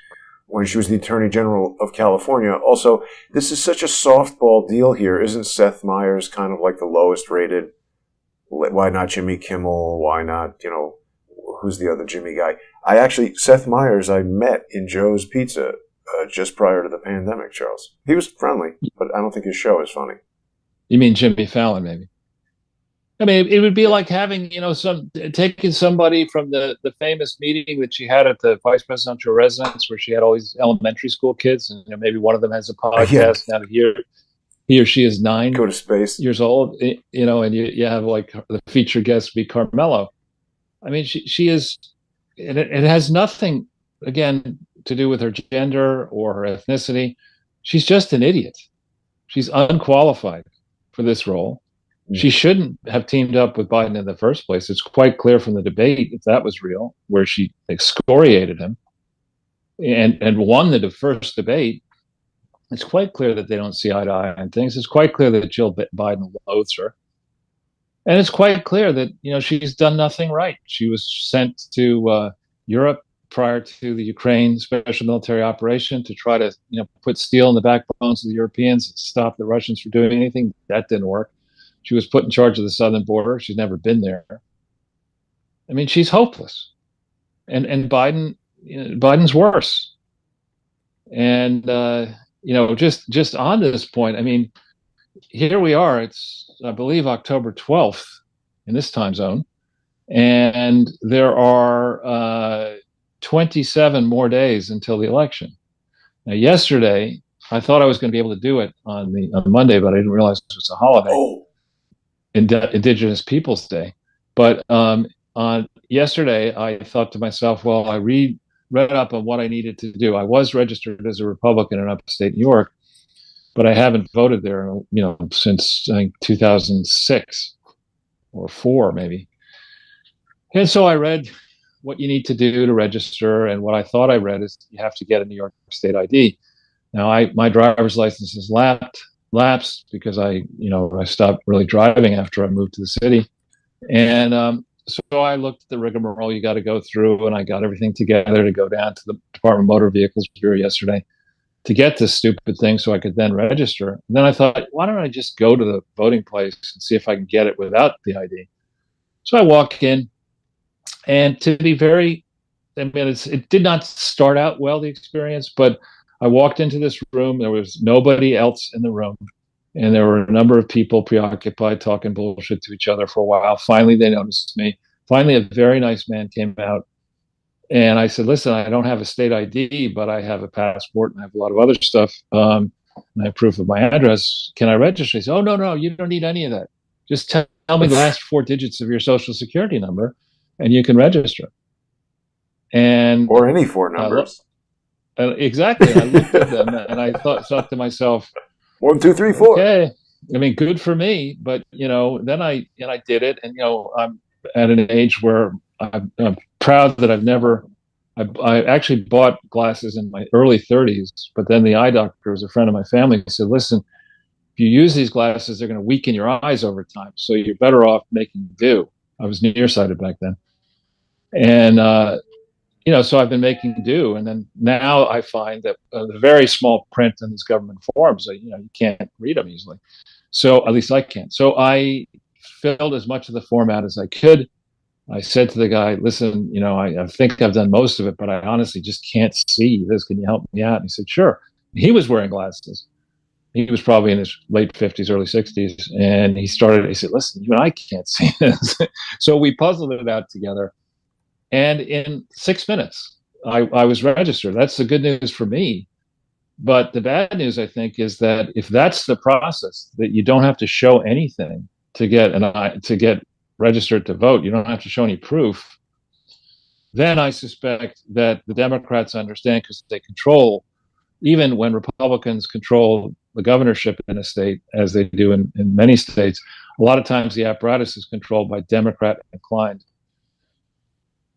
when she was the Attorney General of California. Also, this is such a softball deal here. Isn't Seth Meyers kind of like the lowest rated? Why not Jimmy Kimmel? Why not, who's the other Jimmy guy? Seth Meyers I met in Joe's Pizza just prior to the pandemic, Charles. He was friendly, but I don't think his show is funny. You mean Jimmy Fallon, maybe? I mean, it would be like having, taking somebody from the famous meeting that she had at the vice presidential residence where she had all these elementary school kids, and maybe one of them has a podcast now that he or she is 9 go to space years old, and you have like the featured guest be Carmelo. I mean, she is, it has nothing, again, to do with her gender or her ethnicity. She's just an idiot. She's unqualified for this role. She shouldn't have teamed up with Biden in the first place. It's quite clear from the debate, if that was real, where she excoriated him and won the first debate. It's quite clear that they don't see eye to eye on things. It's quite clear that Jill Biden loathes her. And it's quite clear that, she's done nothing right. She was sent to Europe prior to the Ukraine special military operation to try to, put steel in the backbones of the Europeans and stop the Russians from doing anything. That didn't work. She was put in charge of the southern border. She's never been there. I mean, she's hopeless. And Biden's worse. And, just on this point, I mean, here we are. It's, I believe, October 12th in this time zone. And there are 27 more days until the election. Now, yesterday, I thought I was going to be able to do it on Monday, but I didn't realize it was a holiday. Oh. Indigenous Peoples Day. But on yesterday, I thought to myself, well, I read up on what I needed to do. I was registered as a Republican in upstate New York, but I haven't voted there, since I think 2006 or four, maybe. And so I read what you need to do to register, and what I thought I read is you have to get a New York State ID. Now, my driver's license is lapsed because I stopped really driving after I moved to the city, and so I looked at the rigmarole you got to go through, and I got everything together to go down to the Department of Motor Vehicles Bureau yesterday to get this stupid thing so I could then register. And then I thought, why don't I just go to the voting place and see if I can get it without the ID? So I walk in, and to be very, it did not start out well, the experience, but I walked into this room. There was nobody else in the room, and there were a number of people preoccupied talking bullshit to each other for a while. Finally, they noticed me. Finally, a very nice man came out, and I said, listen, I don't have a state ID, but I have a passport and I have a lot of other stuff, and I have proof of my address. Can I register? He said, oh, no, you don't need any of that. Just tell me the last four digits of your social security number, and you can register. Or any four numbers. Exactly. I looked at them and I thought to myself, 1, 2, 3, 4. Okay, I mean, good for me. But then I did it, and I'm at an age where I'm proud that I actually bought glasses in my early 30s, but then the eye doctor was a friend of my family. He said, listen, if you use these glasses, they're going to weaken your eyes over time, so you're better off making do. I was nearsighted back then, and so I've been making do, and then now I find that the very small print in these government forms, you can't read them easily. So at least I can't. So I filled as much of the form out as I could. I said to the guy, listen, I think I've done most of it, but I honestly just can't see this. Can you help me out? And he said, sure. He was wearing glasses. He was probably in his late 50s, early 60s. And he said, listen, you and I can't see this. So we puzzled it out together. And in 6 minutes, I was registered. That's the good news for me. But the bad news, I think, is that if that's the process, that you don't have to show anything to get registered to vote, you don't have to show any proof, then I suspect that the Democrats understand, because they control, even when Republicans control the governorship in a state, as they do in many states, a lot of times the apparatus is controlled by Democrat-inclined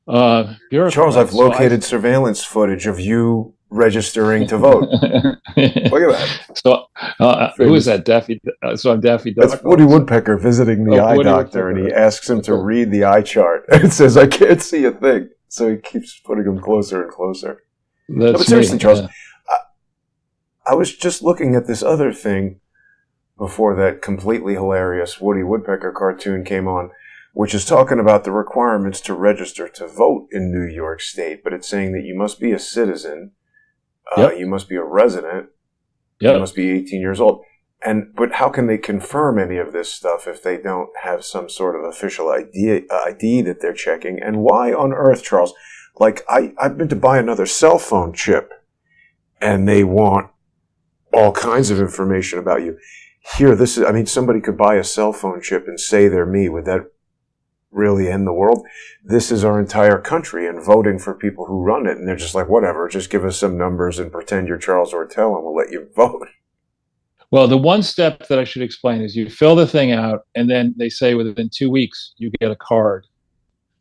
bureaucrats. Charles, I've located surveillance footage of you registering to vote. Look at that. So who is that? Daffy? So I'm Daffy Duck. That's Woody Woodpecker visiting the eye doctor, and he asks him to read the eye chart. It says, I can't see a thing. So he keeps putting him closer and closer. But seriously, Charles, yeah. I was just looking at this other thing before that completely hilarious Woody Woodpecker cartoon came on, which is talking about the requirements to register to vote in New York State. But it's saying that you must be a citizen, you must be a resident, you must be 18 years old. But how can they confirm any of this stuff if they don't have some sort of official ID that they're checking? And why on earth, Charles? Like, I've been to buy another cell phone chip, and they want all kinds of information about you. Here, somebody could buy a cell phone chip and say they're me. Would that really end the world? This is our entire country, and voting for people who run it, and they're just like, whatever, just give us some numbers and pretend you're Charles Ortel and we'll let you vote. Well, the one step that I should explain is you fill the thing out, and then they say within 2 weeks you get a card.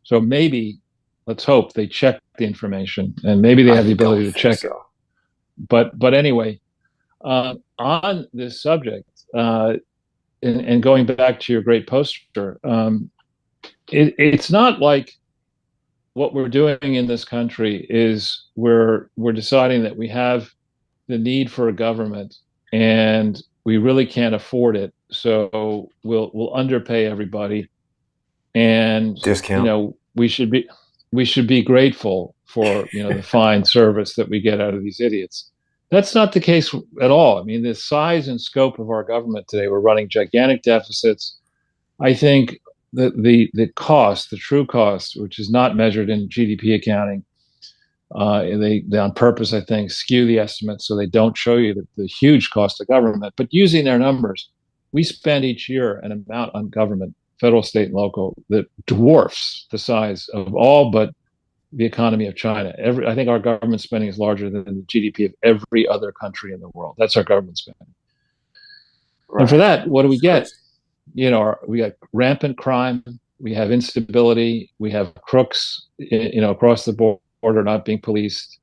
So maybe, let's hope, they check the information, and maybe they have the ability to check it. But anyway, on this subject, and going back to your great poster, it's not like what we're doing in this country is we're deciding that we have the need for a government and we really can't afford it, so we'll underpay everybody, and discount. We should be grateful for the fine service that we get out of these idiots. That's not the case at all. I mean, the size and scope of our government today, we're running gigantic deficits. I think the cost, the true cost, which is not measured in GDP accounting, they on purpose, I think, skew the estimates so they don't show you the huge cost of government. But using their numbers, we spend each year an amount on government, federal, state, and local, that dwarfs the size of all but the economy of China. I think our government spending is larger than the GDP of every other country in the world. That's our government spending. Right. And for that, what do we get? We got rampant crime. We have instability. We have crooks, across the border not being policed.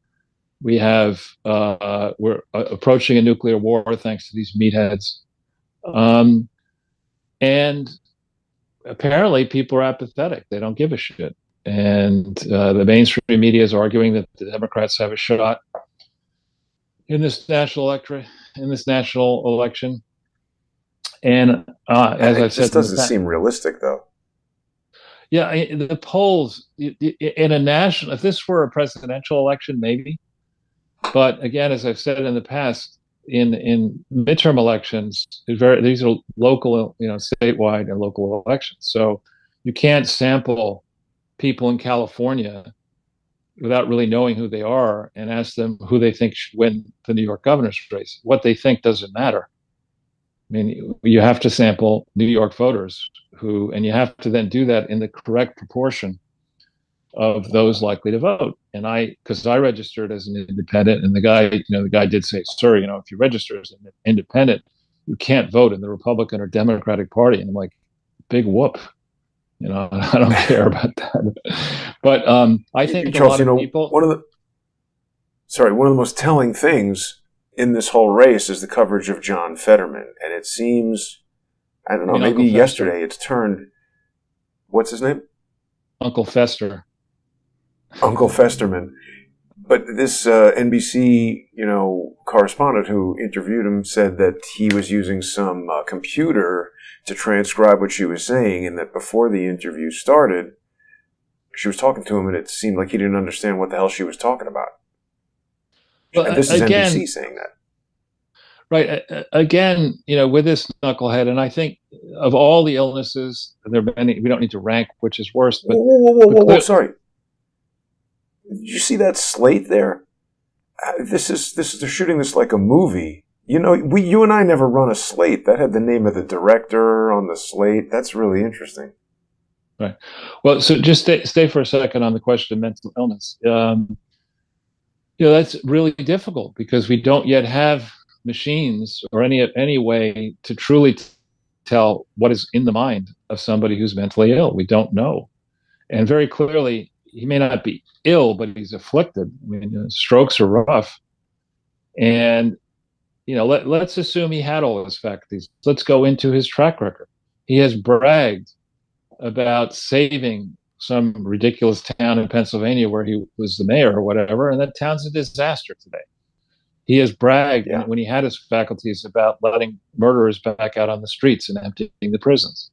We have we're approaching a nuclear war thanks to these meatheads, and apparently people are apathetic. They don't give a shit. And the mainstream media is arguing that the Democrats have a shot in this national election. And as I've said, this doesn't seem realistic, though. Yeah, the polls in a national, if this were a presidential election, maybe. But again, as I've said in the past, in midterm elections, these are local, statewide and local elections. So you can't sample people in California without really knowing who they are and ask them who they think should win the New York governor's race. What they think doesn't matter. I mean, you have to sample New York voters and you have to then do that in the correct proportion of those likely to vote. And because I registered as an independent, and the guy did say, sir, if you register as an independent, you can't vote in the Republican or Democratic Party. And I'm like, big whoop. I don't care about that. But I think Charles, a lot of people. One of the most telling things in this whole race is the coverage of John Fetterman, and it seems, I don't know, maybe yesterday it's turned. What's his name? Uncle Fester. Uncle Festerman. But this NBC, correspondent who interviewed him said that he was using some computer to transcribe what she was saying, and that before the interview started, she was talking to him, and it seemed like he didn't understand what the hell she was talking about. Well, and this is NBC saying that. Right. Again, with this knucklehead, and I think of all the illnesses, there are many. We don't need to rank which is worse. But whoa! Sorry. Did you see that slate there? This is they're shooting this like a movie. You and I never run a slate. That had the name of the director on the slate. That's really interesting. Right. Well, so just stay for a second on the question of mental illness. That's really difficult because we don't yet have machines or any way to truly tell what is in the mind of somebody who's mentally ill. We don't know. And very clearly, he may not be ill, but he's afflicted. I mean, strokes are rough. And, let's assume he had all his faculties. Let's go into his track record. He has bragged about saving some ridiculous town in Pennsylvania where he was the mayor or whatever, and that town's a disaster today. He has bragged when he had his faculties about letting murderers back out on the streets and emptying the prisons.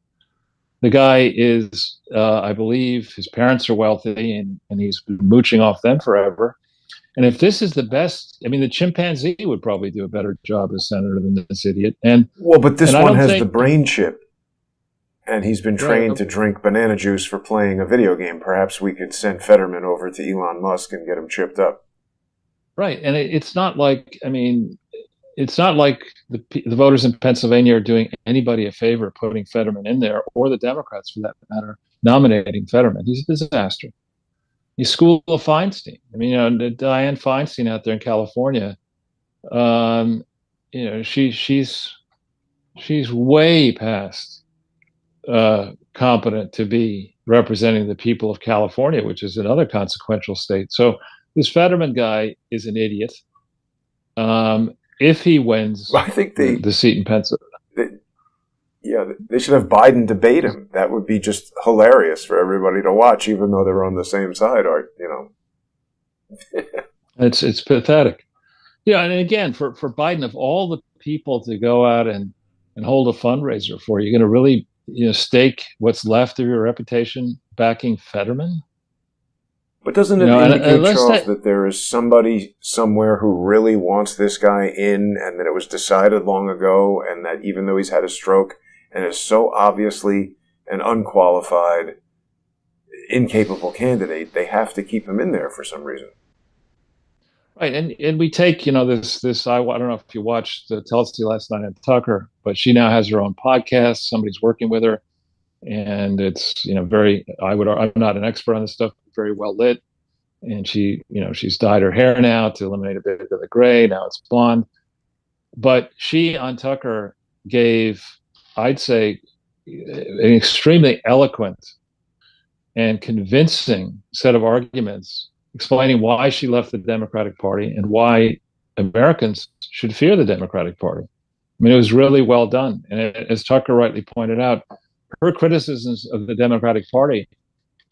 The guy is, I believe, his parents are wealthy, and he's been mooching off them forever. And if this is the best, the chimpanzee would probably do a better job as senator than this idiot. But this one has the brain chip, and he's been trained to drink banana juice for playing a video game. Perhaps we could send Fetterman over to Elon Musk and get him chipped up. Right, and it's not like it's not like the voters in Pennsylvania are doing anybody a favor putting Fetterman in there, or the Democrats, for that matter, nominating Fetterman. He's a disaster. He's School of Feinstein. Dianne Feinstein out there in California, she's way past competent to be representing the people of California, which is another consequential state. So this Fetterman guy is an idiot. If he wins, I think the seat in Pennsylvania. They should have Biden debate him. That would be just hilarious for everybody to watch, even though they're on the same side. It's pathetic. And again, for Biden, of all the people to go out and hold a fundraiser for, you're going to really stake what's left of your reputation backing Fetterman? But doesn't it indicate, Charles, that there is somebody somewhere who really wants this guy in, and that it was decided long ago, and that even though he's had a stroke and is so obviously an unqualified, incapable candidate, they have to keep him in there for some reason? Right, and we take this I don't know if you watched the Tulsi last night on Tucker, but she now has her own podcast. Somebody's working with her, and it's very I'm not an expert on this stuff, but very well lit. And she's dyed her hair now to eliminate a bit of the gray. Now it's blonde, but she on Tucker gave, I'd say, an extremely eloquent and convincing set of arguments explaining why she left the Democratic Party and why Americans should fear the Democratic Party. I mean, it was really well done. And as Tucker rightly pointed out, her criticisms of the Democratic Party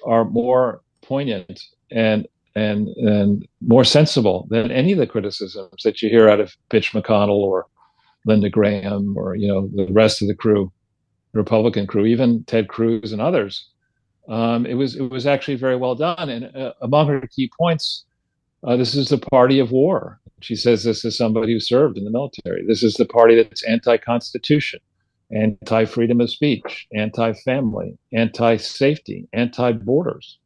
are more poignant and more sensible than any of the criticisms that you hear out of Mitch McConnell or Linda Graham or the rest of the crew, the Republican crew, even Ted Cruz and others. It was actually very well done. And among her key points, this is the party of war. She says this as somebody who served in the military. This is the party that's anti-constitution, anti-freedom of speech, anti-family, anti-safety, anti-borders.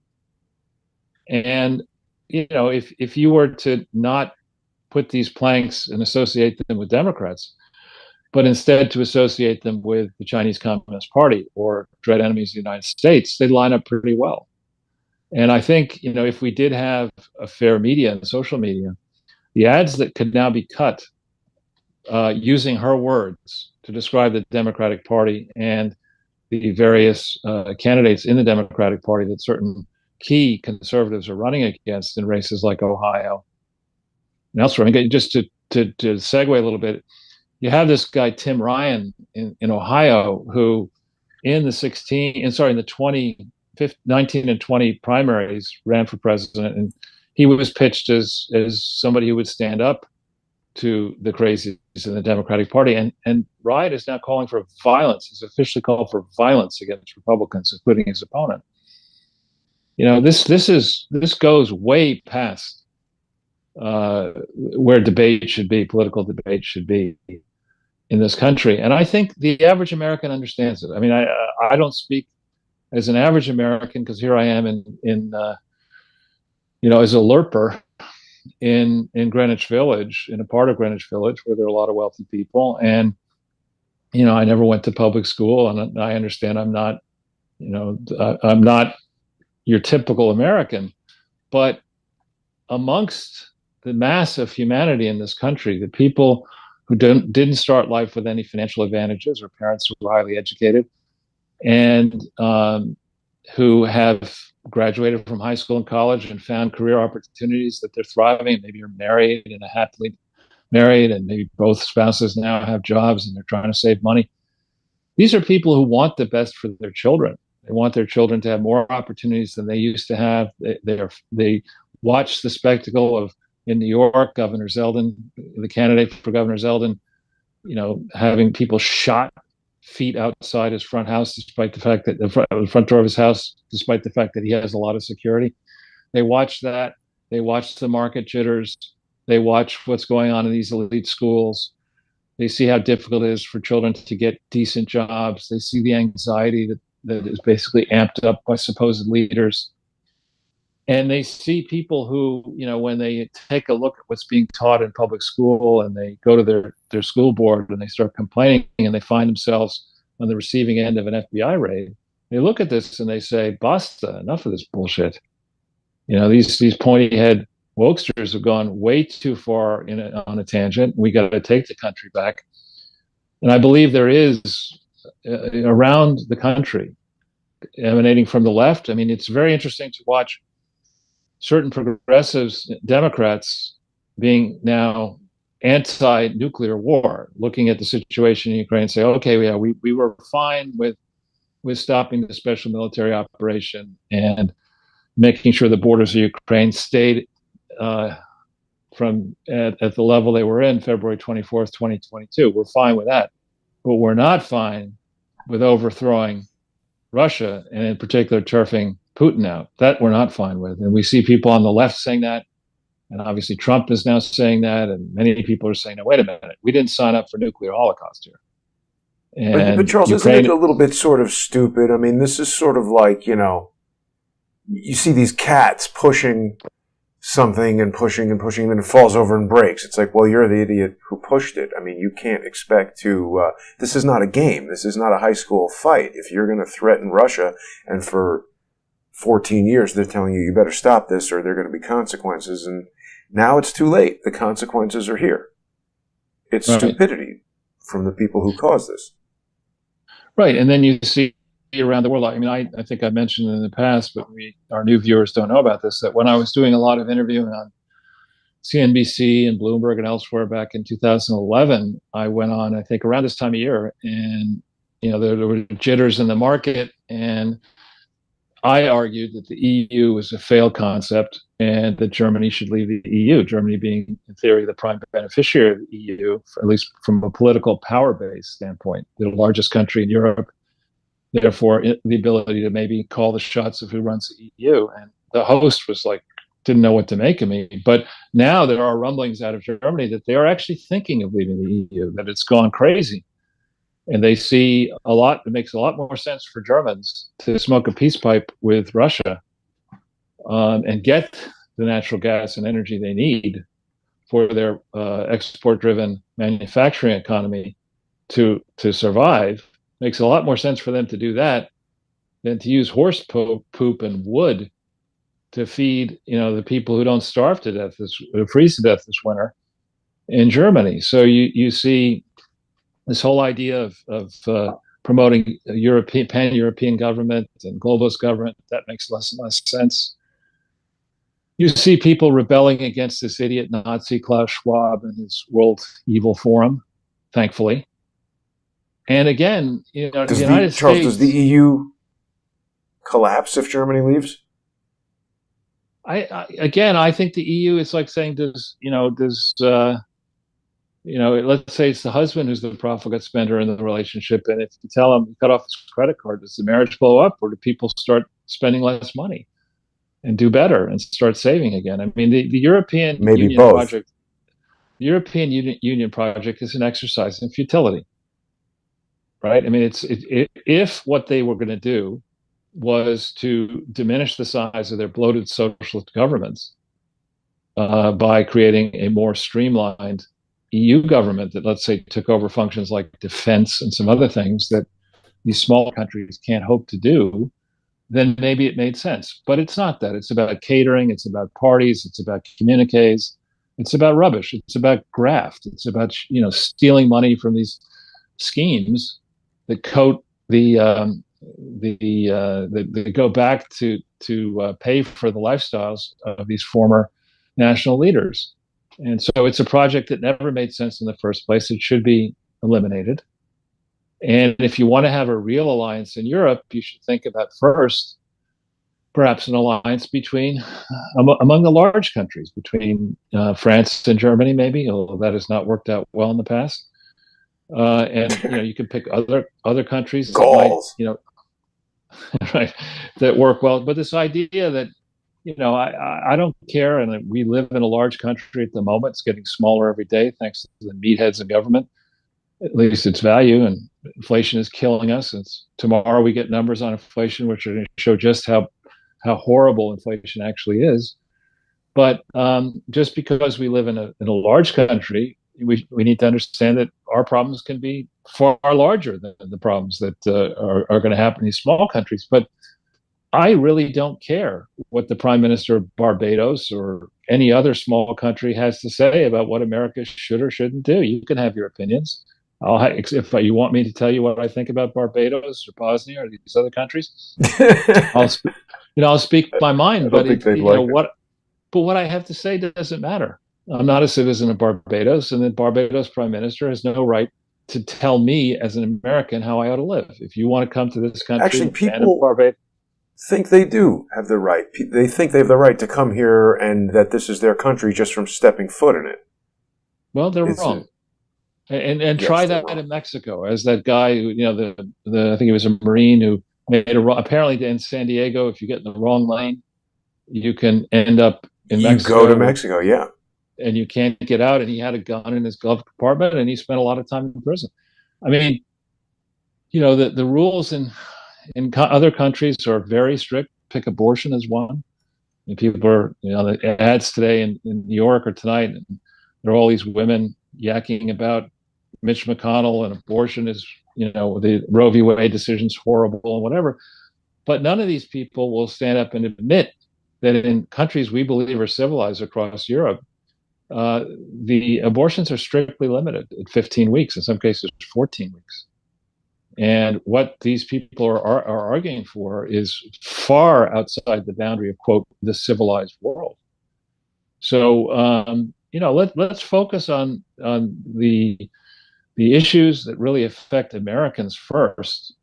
And if you were to not put these planks and associate them with Democrats, but instead to associate them with the Chinese Communist Party or dread enemies of the United States, they line up pretty well. And I think, if we did have a fair media and social media, the ads that could now be cut using her words to describe the Democratic Party and the various candidates in the Democratic Party that certain key conservatives are running against in races like Ohio and elsewhere. And just to segue a little bit, you have this guy, Tim Ryan in Ohio, who in the 19 and 20 primaries ran for president. And he was pitched as somebody who would stand up to the crazies in the Democratic Party. And Ryan is now calling for violence. He's officially called for violence against Republicans, including his opponent. This goes way past where debate should be, political debate should be in this country. And I think the average American understands it. I mean, I don't speak as an average American because here I am in as a lerper in Greenwich Village, in a part of Greenwich Village where there are a lot of wealthy people. And, I never went to public school, and I understand I'm not your typical American, but amongst the mass of humanity in this country, the people who didn't start life with any financial advantages, or parents who were highly educated, and who have graduated from high school and college and found career opportunities that they're thriving. Maybe you're married and happily married, and maybe both spouses now have jobs and they're trying to save money. These are people who want the best for their children. They want their children to have more opportunities than they used to have. They watch the spectacle of, in New York, Governor Zeldin, the candidate for Governor Zeldin, having people shot feet outside his front house, despite the fact that the front door of his house, despite the fact that he has a lot of security. They watch that. They watch the market jitters. They watch what's going on in these elite schools. They see how difficult it is for children to get decent jobs. They see the anxiety that is basically amped up by supposed leaders. And they see people who, when they take a look at what's being taught in public school and they go to their school board and they start complaining and they find themselves on the receiving end of an FBI raid, they look at this and they say, basta, enough of this bullshit. These pointy head wokesters have gone way too far on a tangent. We got to take the country back. And I believe there is around the country, emanating from the left. I mean, it's very interesting to watch certain progressives, Democrats, being now anti-nuclear war, looking at the situation in Ukraine and say, okay, yeah, we were fine with stopping the special military operation and making sure the borders of Ukraine stayed at the level they were in February 24th, 2022. We're fine with that. But we're not fine with overthrowing Russia, and in particular turfing Putin out. That we're not fine with. And we see people on the left saying that. And obviously Trump is now saying that. And many people are saying, no, wait a minute, we didn't sign up for nuclear holocaust here. And but Charles, isn't it a little bit sort of stupid? I mean, this is sort of like, you see these cats pushing something and pushing, and then it falls over and breaks. It's like, well, you're the idiot who pushed it. I mean, you can't expect to, this is not a game. This is not a high school fight. If you're going to threaten Russia, and for 14 years they're telling you better stop this or there are going to be consequences, and now it's too late. The consequences are here. It's right. Stupidity from the people who caused this. Right, and then you see around the world. I mean, I think I mentioned in the past, but our new viewers don't know about this, that when I was doing a lot of interviewing on CNBC and Bloomberg and elsewhere back in 2011, I went on, I think, around this time of year, and there were jitters in the market, and I argued that the EU was a failed concept and that Germany should leave the EU, Germany being, in theory, the prime beneficiary of the EU, at least from a political power-based standpoint, the largest country in Europe, therefore the ability to maybe call the shots of who runs the EU. And the host was like, didn't know what to make of me. But now there are rumblings out of Germany that they are actually thinking of leaving the EU, that it's gone crazy. And they see a lot, it makes a lot more sense for Germans to smoke a peace pipe with Russia and get the natural gas and energy they need for their export-driven manufacturing economy to survive. Makes a lot more sense for them to do that than to use horse poop and wood to feed, the people who don't starve to death, freeze to death this winter in Germany. So you see this whole idea of promoting a pan-European government and globalist government, that makes less and less sense. You see people rebelling against this idiot Nazi Klaus Schwab and his World Evil Forum, thankfully. And again, the United States... Charles, does the EU collapse if Germany leaves? I think the EU is like saying, let's say it's the husband who's the profligate spender in the relationship, and if you tell him cut off his credit card, does the marriage blow up, or do people start spending less money and do better and start saving again? I mean, the European Union project, the European Union project is an exercise in futility, right? I mean, if what they were going to do was to diminish the size of their bloated socialist governments by creating a more streamlined EU government that, let's say, took over functions like defense and some other things that these small countries can't hope to do, then maybe it made sense. But it's not that. It's about catering. It's about parties. It's about communiques. It's about rubbish. It's about graft. It's about, stealing money from these schemes that coat they go back to pay for the lifestyles of these former national leaders. And so it's a project that never made sense in the first place. It should be eliminated. And if you want to have a real alliance in Europe, you should think about first, perhaps an alliance among the large countries, between France and Germany, maybe, although that has not worked out well in the past. And you can pick other countries that might, right, that work well. But this idea that I don't care, and we live in a large country at the moment. It's getting smaller every day, thanks to the meatheads in government. At least its value, and inflation is killing us. Tomorrow we get numbers on inflation, which are going to show just how horrible inflation actually is. But just because we live in a large country, we need to understand that our problems can be far larger than the problems that are going to happen in these small countries. But I really don't care what the Prime Minister of Barbados or any other small country has to say about what America should or shouldn't do. You can have your opinions. If you want me to tell you what I think about Barbados or Bosnia or these other countries, I'll speak my mind. But what I have to say doesn't matter. I'm not a citizen of Barbados, and the Barbados Prime Minister has no right to tell me as an American how I ought to live. If you want to come to this country, actually, people think they do have the right. They think they have the right to come here, and that this is their country just from stepping foot in it. Well, they're wrong. And try that in Mexico, as that guy who, I think he was a Marine who made apparently in San Diego, if you get in the wrong lane, you can end up in Mexico. You go to Mexico, yeah. And you can't get out, and he had a gun in his glove compartment, and he spent a lot of time in prison. I mean, the rules in other countries are very strict. Pick abortion as one. And people are, the ads today in New York or tonight, and there are all these women yakking about Mitch McConnell and abortion is, the Roe v. Wade decision's horrible and whatever. But none of these people will stand up and admit that in countries we believe are civilized across Europe, the abortions are strictly limited at 15 weeks, in some cases 14 weeks. And what these people are arguing for is far outside the boundary of, quote, the civilized world. So, let's focus on the issues that really affect Americans first.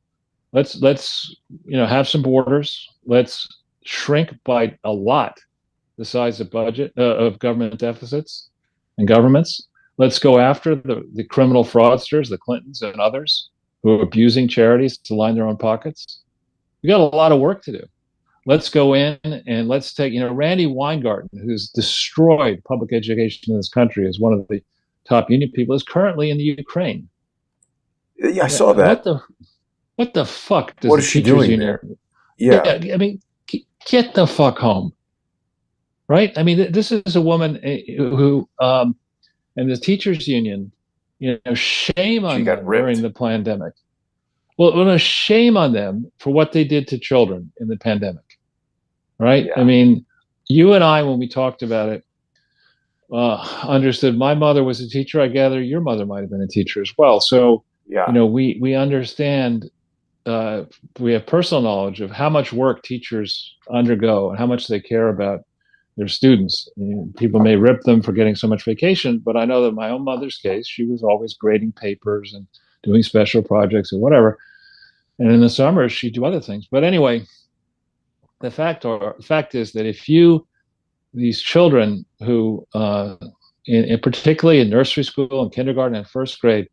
Let's have some borders. Let's shrink by a lot the size of budget of government deficits and governments. Let's go after the criminal fraudsters, the Clintons and others who are abusing charities to line their own pockets. We got a lot of work to do. Let's go in and let's take, Randy Weingarten, who's destroyed public education in this country as one of the top union people, is currently in the Ukraine. Yeah, I saw that. What the fuck does what is she doing union there? Yeah. I mean, get the fuck home. Right? I mean, this is a woman who, and the teachers union, shame on them during the pandemic. Well, shame on them for what they did to children in the pandemic. Right? Yeah. I mean, you and I, when we talked about it, understood my mother was a teacher. I gather your mother might have been a teacher as well. So, yeah. We understand, we have personal knowledge of how much work teachers undergo and how much they care about their students. People may rip them for getting so much vacation, but I know that in my own mother's case, she was always grading papers and doing special projects and whatever. And in the summers, she'd do other things. But anyway, the fact is that these children who, particularly in nursery school and kindergarten and first grade,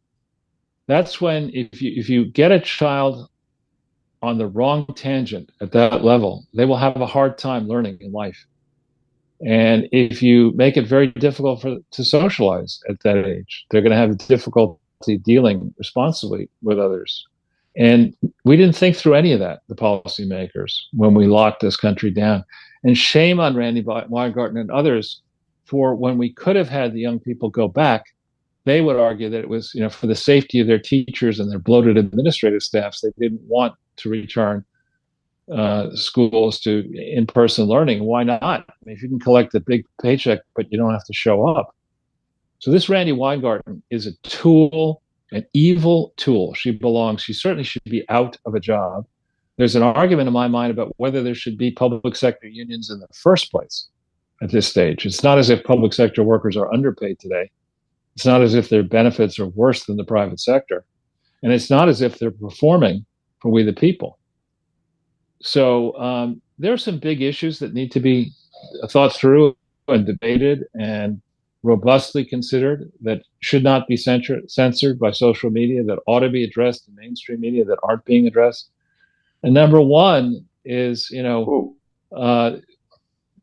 that's when if you get a child on the wrong tangent at that level, they will have a hard time learning in life. And if you make it very difficult to socialize at that age, they're going to have difficulty dealing responsibly with others. And we didn't think through any of that, the policymakers, when we locked this country down. And shame on Randy Weingarten and others for when we could have had the young people go back, they would argue that it was, for the safety of their teachers and their bloated administrative staffs, they didn't want to return schools to in-person learning. Why not? I mean, if you can collect a big paycheck, but you don't have to show up. So this Randy Weingarten is a tool, an evil tool. She certainly should be out of a job. There's an argument in my mind about whether there should be public sector unions in the first place at this stage. It's not as if public sector workers are underpaid today. It's not as if their benefits are worse than the private sector. And it's not as if they're performing for we the people. So there are some big issues that need to be thought through and debated and robustly considered that should not be censored by social media, that ought to be addressed in mainstream media that aren't being addressed. And number one is,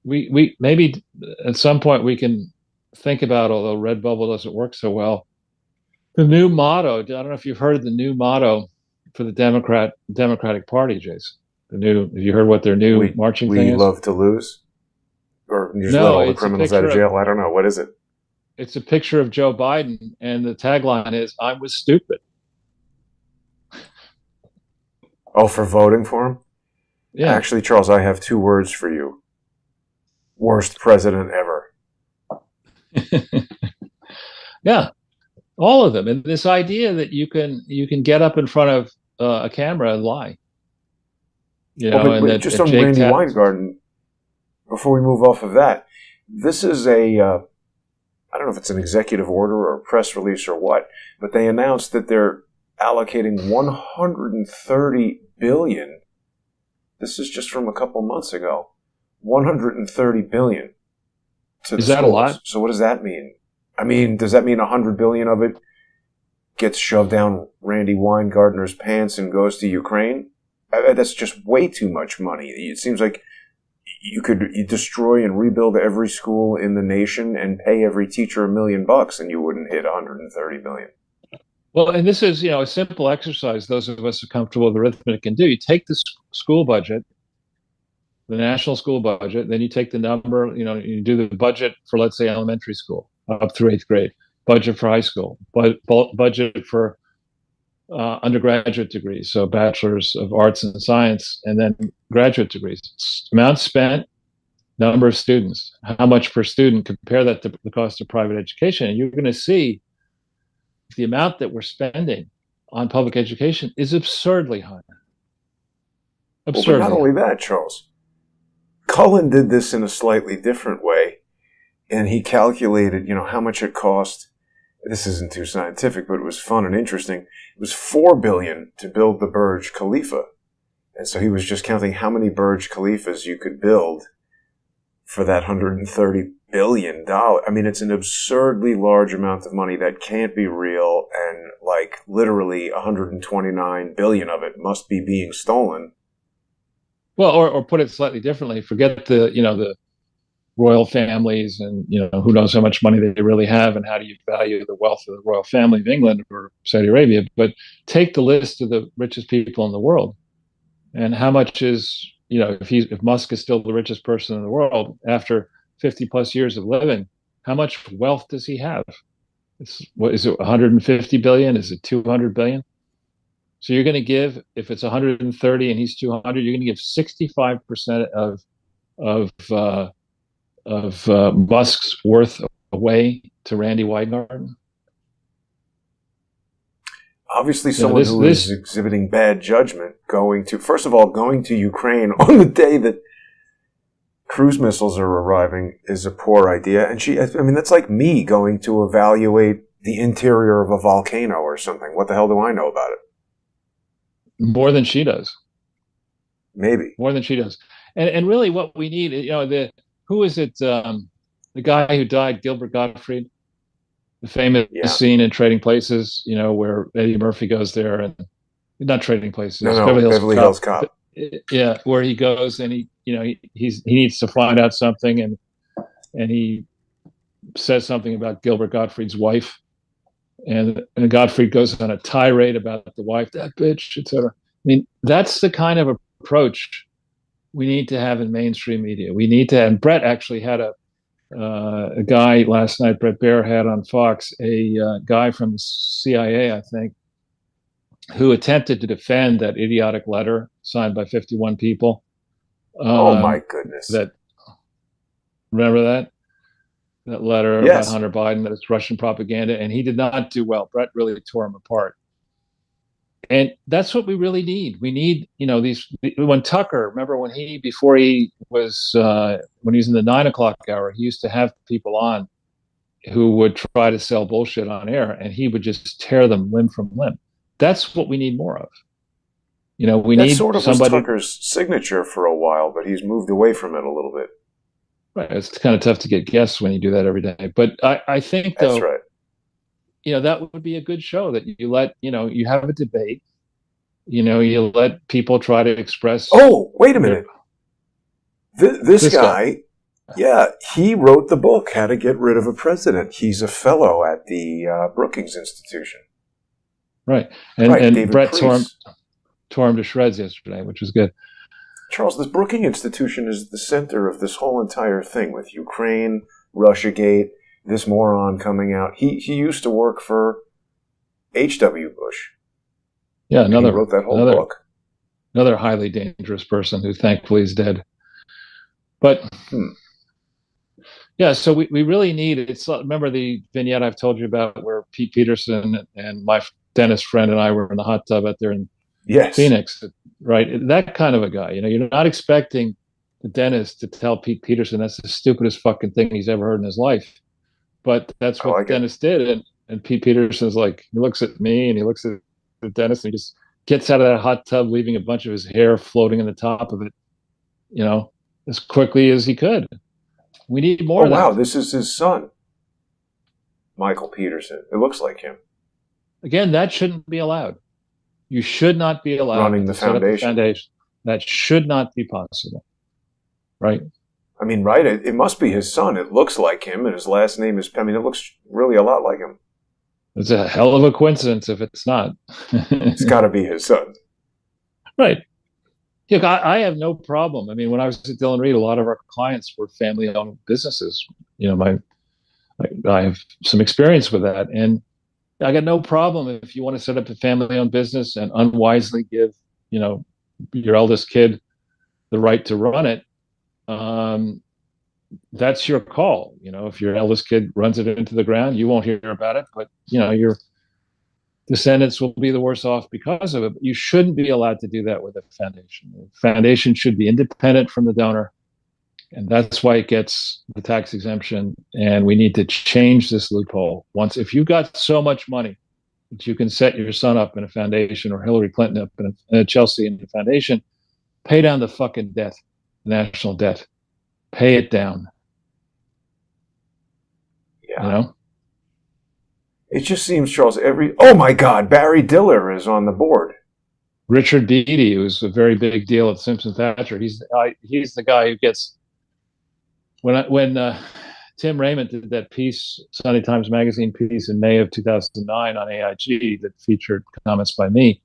we maybe at some point we can think about, although Redbubble doesn't work so well, the new motto. I don't know if you've heard the new motto for the Democratic Party, Jason. Have you heard what their new marching thing is? We love to lose? Or just let all the criminals out of jail? I don't know. What is it? It's a picture of Joe Biden, and the tagline is, "I was stupid." Oh, for voting for him? Yeah. Actually, Charles, I have two words for you. Worst president ever. Yeah. All of them. And this idea that you can get up in front of a camera and lie. But just on Randy Weingarten, before we move off of that, this is I don't know if it's an executive order or a press release or what, but they announced that they're allocating $130 billion. This is just from a couple months ago. $130 billion to the schools. Is that a lot? So what does that mean? I mean, does that mean $100 billion of it gets shoved down Randy Weingartner's pants and goes to Ukraine? That's just way too much money. It seems like you destroy and rebuild every school in the nation and pay every teacher $1 million, and you wouldn't hit $130 billion. Well, and this is, a simple exercise those of us who are comfortable with arithmetic can do. You take the school budget the national school budget, then you take the number, you do the budget for, let's say, elementary school up through 8th grade, budget for high school, budget for undergraduate degrees, so bachelor's of arts and science, and then graduate degrees. Amount spent, number of students, how much per student, compare that to the cost of private education, and you're going to see the amount that we're spending on public education is absurdly high. Absurdly. Well, but not only that, Charles. Cullen did this in a slightly different way, and he calculated, how much it cost. This isn't too scientific, but it was fun and interesting. It was $4 billion to build the Burj Khalifa, and so he was just counting how many Burj Khalifas you could build for that $130 billion. I mean, it's an absurdly large amount of money that can't be real, and literally 129 billion of it must be being stolen. Well, or put it slightly differently, forget the royal families and, who knows how much money they really have and how do you value the wealth of the royal family of England or Saudi Arabia. But take the list of the richest people in the world and how much is, if Musk is still the richest person in the world after 50 plus years of living, how much wealth does he have? What is it, 150 billion? Is it 200 billion? So you're going to give, if it's 130 and he's 200, you're going to give 65% of Musk's worth away to Randy Weingarten. Obviously, someone who is exhibiting bad judgment going to Ukraine on the day that cruise missiles are arriving is a poor idea. And that's like me going to evaluate the interior of a volcano or something. What the hell do I know about it? More than she does. Maybe. More than she does. And really what we need, who is it? The guy who died, Gilbert Gottfried, the famous scene in Trading Places, where Eddie Murphy goes there and not Trading Places. No, Beverly Hills Cop. Yeah, where he goes and he needs to find out something and he says something about Gilbert Gottfried's wife, and Gottfried goes on a tirade about the wife, that bitch, etc. I mean, that's the kind of approach we need to have in mainstream media. We need to, and Brett actually had a guy last night, Brett Baer had on Fox, a guy from the CIA, I think, who attempted to defend that idiotic letter signed by 51 people. Oh my goodness. Remember that letter about Hunter Biden, that it's Russian propaganda, and he did not do well. Brett really tore him apart. And that's what we really need. We need, when Tucker, remember when he was in the 9 o'clock hour, he used to have people on who would try to sell bullshit on air, and he would just tear them limb from limb. That's what we need more of. We need sort of somebody. Was Tucker's signature for a while, but he's moved away from it a little bit. Right. It's kind of tough to get guests when you do that every day. But I think, though, that's right. That would be a good show that you let, you have a debate, you let people try to express. Oh, wait a minute. This guy, he wrote the book, How to Get Rid of a President. He's a fellow at the Brookings Institution. Right. And Brett tore him to shreds yesterday, which was good. Charles, this Brookings Institution is the center of this whole entire thing with Ukraine, Russiagate, this moron coming out. He used to work for H.W. Bush. Yeah, he wrote that whole book. Another highly dangerous person who thankfully is dead. But so we really need it. Remember the vignette I've told you about where Pete Peterson and my dentist friend and I were in the hot tub out there in Phoenix, right? That kind of a guy. You're not expecting the dentist to tell Pete Peterson that's the stupidest fucking thing he's ever heard in his life. But that's what the dentist did. And Pete Peterson's like, he looks at me and he looks at the dentist and he just gets out of that hot tub, leaving a bunch of his hair floating in the top of it, as quickly as he could. We need more of that. Wow, this is his son, Michael Peterson. It looks like him. Again, that shouldn't be allowed. You should not be allowed running the foundation. That should not be possible. Right? I mean, right? It must be his son. It looks like him, and his last name is, it looks really a lot like him. It's a hell of a coincidence if it's not. It's got to be his son. Right. Look, I have no problem. I mean, when I was at Dillon Reed, a lot of our clients were family-owned businesses. You know, I have some experience with that, and I got no problem if you want to set up a family-owned business and unwisely give, you know, your eldest kid the right to run it. Um, that's your call. You know, if your eldest kid runs it into the ground, you won't hear about it, but you know, your descendants will be the worse off because of it. But you shouldn't be allowed to do that with a foundation. The foundation should be independent from the donor, and that's why it gets the tax exemption. And we need to change this loophole. Once, if you've got so much money that you can set your son up in a foundation, or Hillary Clinton up in a Chelsea in a foundation, pay down the fucking debt, national debt. Pay it down. Yeah. You know? It just seems, Charles, oh my God, Barry Diller is on the board. Richard Beatty, who's a very big deal at Simpson Thacher. He's the guy who gets, when Tim Raymond did that piece, Sunday Times Magazine piece in May of 2009 on AIG that featured comments by me.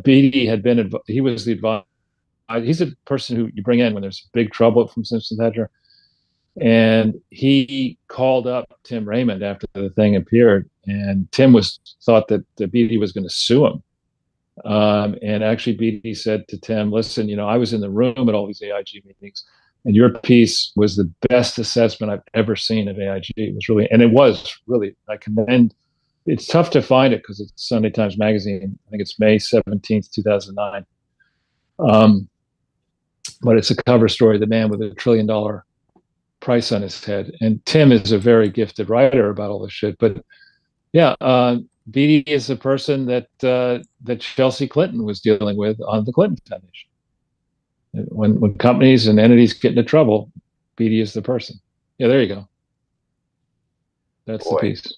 Beatty he was the advisor. He's a person who you bring in when there's big trouble from Simpson Thacher. And he called up Tim Raymond after the thing appeared, and Tim thought that Beatty was going to sue him. And actually, Beatty said to Tim, "Listen, you know, I was in the room at all these AIG meetings, and your piece was the best assessment I've ever seen at AIG. It was really. I commend. It's tough to find it because it's Sunday Times Magazine. I think it's May 17th, 2009. But it's a cover story. The man with $1 trillion price on his head. And Tim is a very gifted writer about all this shit. But yeah, Beatty is the person that Chelsea Clinton was dealing with on the Clinton Foundation. When companies and entities get into trouble, Beatty is the person. Yeah, there you go. That's the piece.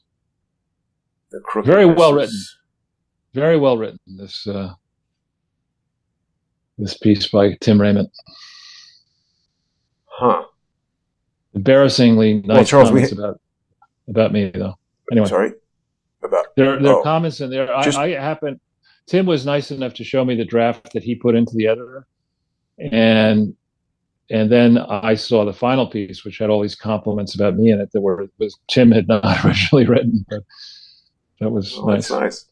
Very well written. Very well written. This piece by Tim Raymond. Huh. Embarrassingly nice Charles, comments about me, though. Anyway, sorry. There are comments in there. Tim was nice enough to show me the draft that he put into the editor, and then I saw the final piece, which had all these compliments about me in it that was Tim had not originally written, but that was nice. That's nice.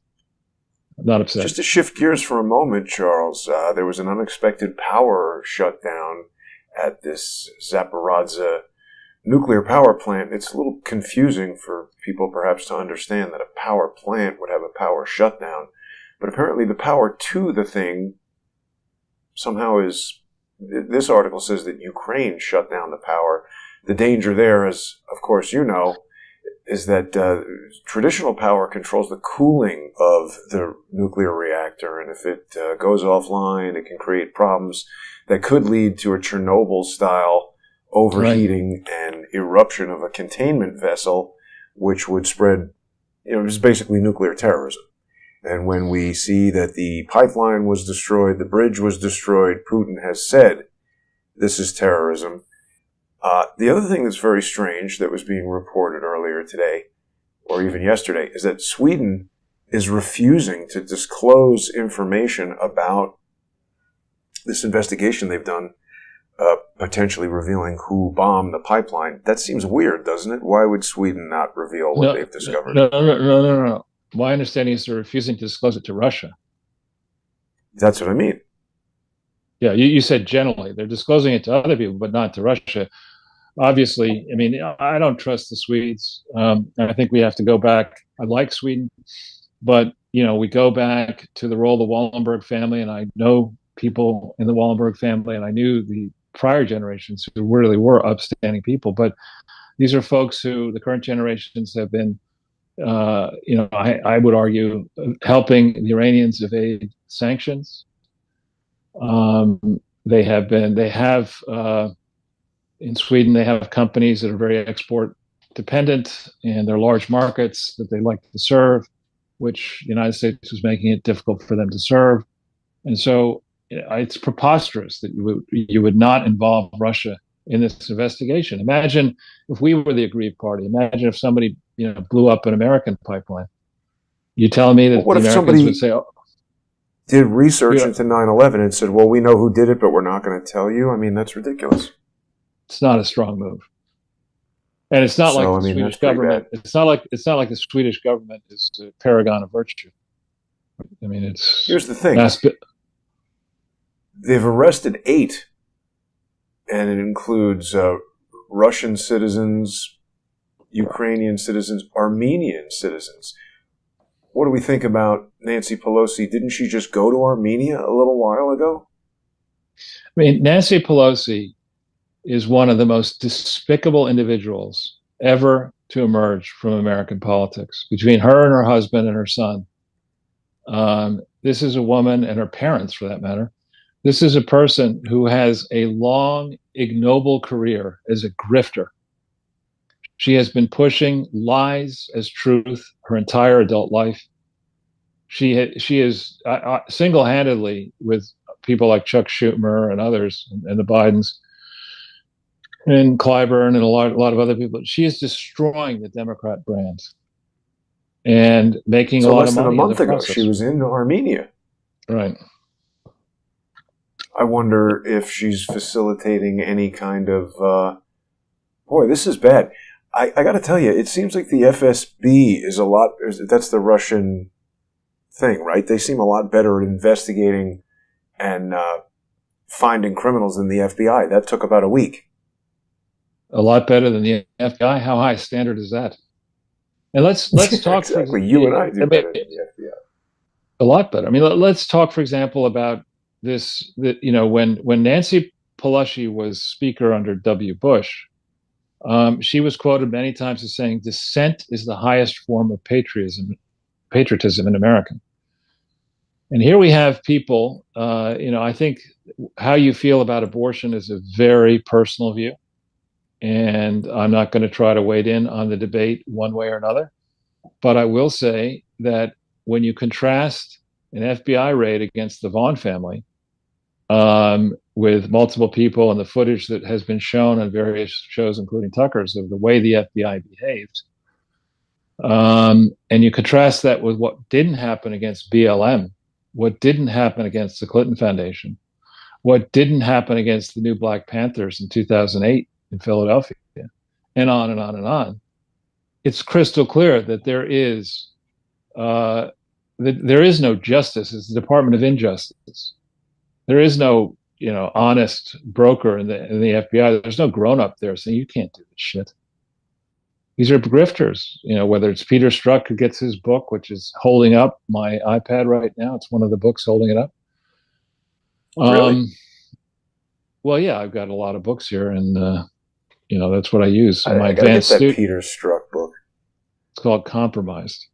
I'm not upset. Just to shift gears for a moment, Charles, there was an unexpected power shutdown at this Zaporizhzhia nuclear power plant. It's a little confusing for people perhaps to understand that a power plant would have a power shutdown, but apparently the power to the thing somehow is, this article says that Ukraine shut down the power. The danger there, as of course you know, is that traditional power controls the cooling of the nuclear reactor, and if it goes offline, it can create problems that could lead to a Chernobyl-style overheating and eruption of a containment vessel, which would spread, it's basically nuclear terrorism. And when we see that the pipeline was destroyed, the bridge was destroyed, Putin has said this is terrorism. The other thing that's very strange that was being reported earlier today, or even yesterday, is that Sweden is refusing to disclose information about this investigation they've done, potentially revealing who bombed the pipeline. That seems weird, doesn't it? Why would Sweden not reveal what they've discovered? No. My understanding is they're refusing to disclose it to Russia. That's what I mean. Yeah, you said generally. They're disclosing it to other people, but not to Russia. Obviously, I mean, I don't trust the Swedes. I think we have to go back. I like Sweden, but, we go back to the role of the Wallenberg family, and I know people in the Wallenberg family, and I knew the prior generations who really were upstanding people. But these are folks who the current generations have been, I would argue, helping the Iranians evade sanctions. In Sweden, they have companies that are very export dependent, and they're large markets that they like to serve, which the United States is making it difficult for them to serve. And so it's preposterous that you would not involve Russia in this investigation. Imagine if we were the aggrieved party. Imagine if somebody, blew up an American pipeline. You telling me that the Americans would say, "Oh, did research into 9/11 and said, well, we know who did it, but we're not going to tell you. I mean, that's ridiculous. It's not a strong move. And it's not like the Swedish government. It's not like the Swedish government is a paragon of virtue. I mean, here's the thing. They've arrested 8, and it includes Russian citizens, Ukrainian citizens, Armenian citizens. What do we think about Nancy Pelosi? Didn't she just go to Armenia a little while ago? I mean, Nancy Pelosi is one of the most despicable individuals ever to emerge from American politics. Between her and her husband and her son, this is a woman, and her parents for that matter, this is a person who has a long, ignoble career as a grifter. She has been pushing lies as truth her entire adult life. She is single-handedly, with people like Chuck Schumer and others, and the Bidens, and Clyburn, and a lot of other people. She is destroying the Democrat brand and making a lot of money. Less than a month ago, she was in Armenia. Right. I wonder if she's facilitating any kind of... boy, this is bad. I got to tell you, it seems like the FSB is a lot... That's the Russian thing, right? They seem a lot better at investigating and finding criminals than the FBI. That took about a week. A lot better than the FBI? How high standard is that? And let's talk... Exactly. You and I do better than the FBI. A lot better. I mean, let's talk, for example, about this, that, you know, when Nancy Pelosi was Speaker under W. Bush, she was quoted many times as saying, dissent is the highest form of patriotism in America. And here we have people, I think how you feel about abortion is a very personal view. And I'm not going to try to wade in on the debate one way or another. But I will say that when you contrast an FBI raid against the Vaughn family, with multiple people and the footage that has been shown on various shows, including Tucker's, of the way the FBI behaved, and you contrast that with what didn't happen against BLM, what didn't happen against the Clinton Foundation, what didn't happen against the New Black Panthers in 2008 in Philadelphia, and on and on and on, it's crystal clear that there is no justice. It's the Department of Injustice. There is no, honest broker in the FBI. There's no grown-up there saying, you can't do this shit. These are grifters, whether it's Peter Strzok, who gets his book, which is holding up my iPad right now. It's one of the books holding it up. Really? Well, yeah, I've got a lot of books here, and, that's what I use. I gotta get that Peter Strzok book. It's called Compromised.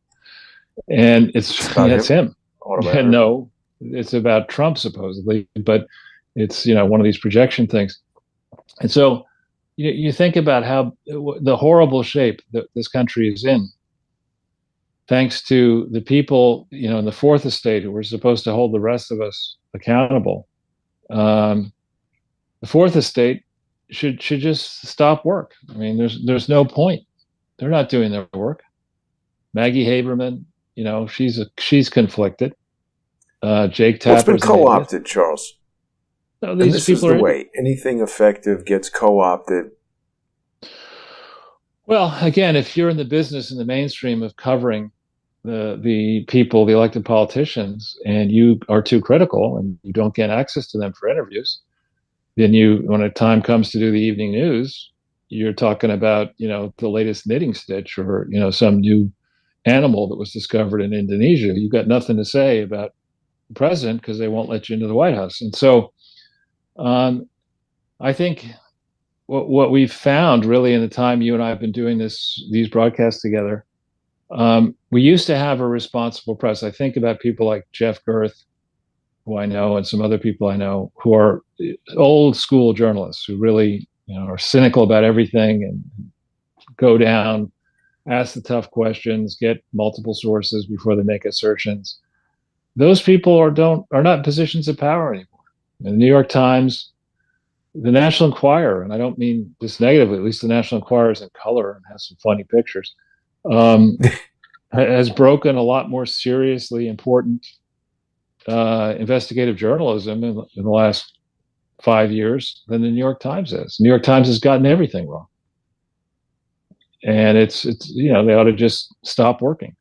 And it's him. And no, it's about Trump, supposedly, but it's, one of these projection things. And so you think about how the horrible shape that this country is in, thanks to the people, in the Fourth Estate who were supposed to hold the rest of us accountable. The Fourth Estate should just stop work. I mean, there's no point. They're not doing their work. Maggie Haberman, she's conflicted. Jake Tapper's it's been co-opted, Charles. No, these this people is the way. Anything effective gets co-opted. Well, again, if you're in the business in the mainstream of covering the people, the elected politicians, and you are too critical and you don't get access to them for interviews, then when a time comes to do the evening news, you're talking about, the latest knitting stitch or, some new animal that was discovered in Indonesia. You've got nothing to say about the president because they won't let you into the White House. And so I think what we've found really in the time you and I have been doing these broadcasts together, we used to have a responsible press. I think about people like Jeff Girth, who I know, and some other people I know who are old school journalists who really, are cynical about everything and go down, ask the tough questions, get multiple sources before they make assertions. Those people are not in positions of power anymore. In the New York Times, the National Enquirer, and I don't mean this negatively, at least the National Enquirer is in color and has some funny pictures, has broken a lot more seriously important investigative journalism in the last 5 years than the New York Times has. The New York Times has gotten everything wrong, and it's they ought to just stop working.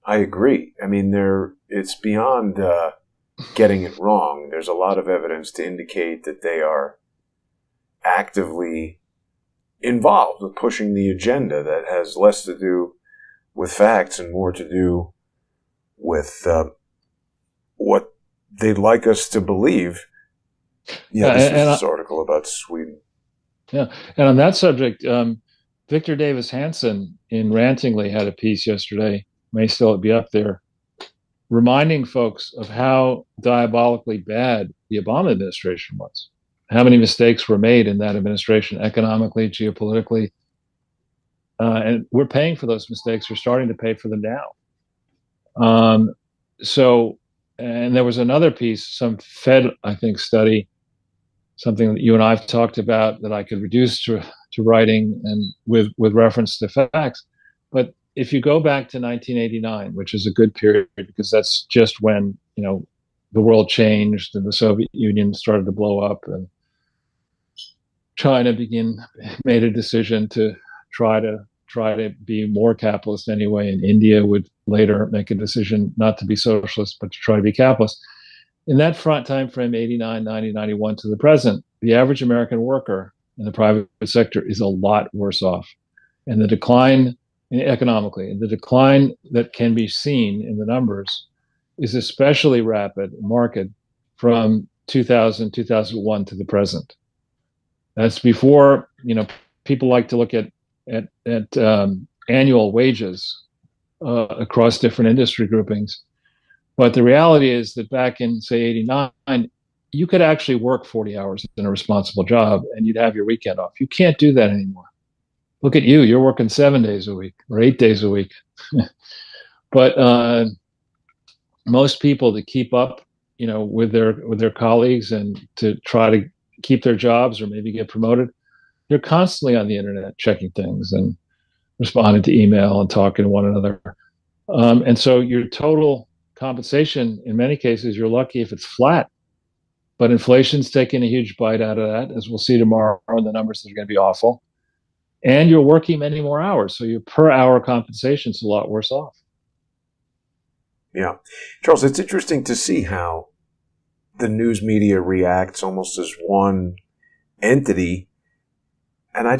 I agree. I mean, it's beyond getting it wrong. There's a lot of evidence to indicate that they are actively involved with pushing the agenda that has less to do with facts and more to do with what they'd like us to believe. Yeah, this was this article about Sweden. Yeah, and on that subject, Victor Davis Hanson in Rantingly had a piece yesterday, may still be up there, reminding folks of how diabolically bad the Obama administration was. How many mistakes were made in that administration, economically, geopolitically. And we're paying for those mistakes. We're starting to pay for them now. And there was another piece, some Fed, I think, study, something that you and I've talked about that I could reduce to writing and with reference to facts. But if you go back to 1989, which is a good period because that's just when, the world changed and the Soviet Union started to blow up and China made a decision to try to be more capitalist anyway, and India would later make a decision not to be socialist but to try to be capitalist. In that front time frame, 89, 90, 91 to the present, the average American worker in the private sector is a lot worse off. And the decline economically, the decline that can be seen in the numbers is especially rapid and marked from 2000, 2001 to the present. That's before, people like to look at annual wages across different industry groupings. But the reality is that back in, say, 89, you could actually work 40 hours in a responsible job and you'd have your weekend off. You can't do that anymore. Look at you. You're working 7 days a week or 8 days a week. But most people, to keep up, with their colleagues and to try to keep their jobs or maybe get promoted, they're constantly on the internet checking things and responding to email and talking to one another. And so your total compensation, in many cases, you're lucky if it's flat. But inflation's taking a huge bite out of that, as we'll see tomorrow. The numbers are going to be awful. And you're working many more hours. So your per hour compensation is a lot worse off. Yeah. Charles, it's interesting to see how the news media reacts almost as one entity. And I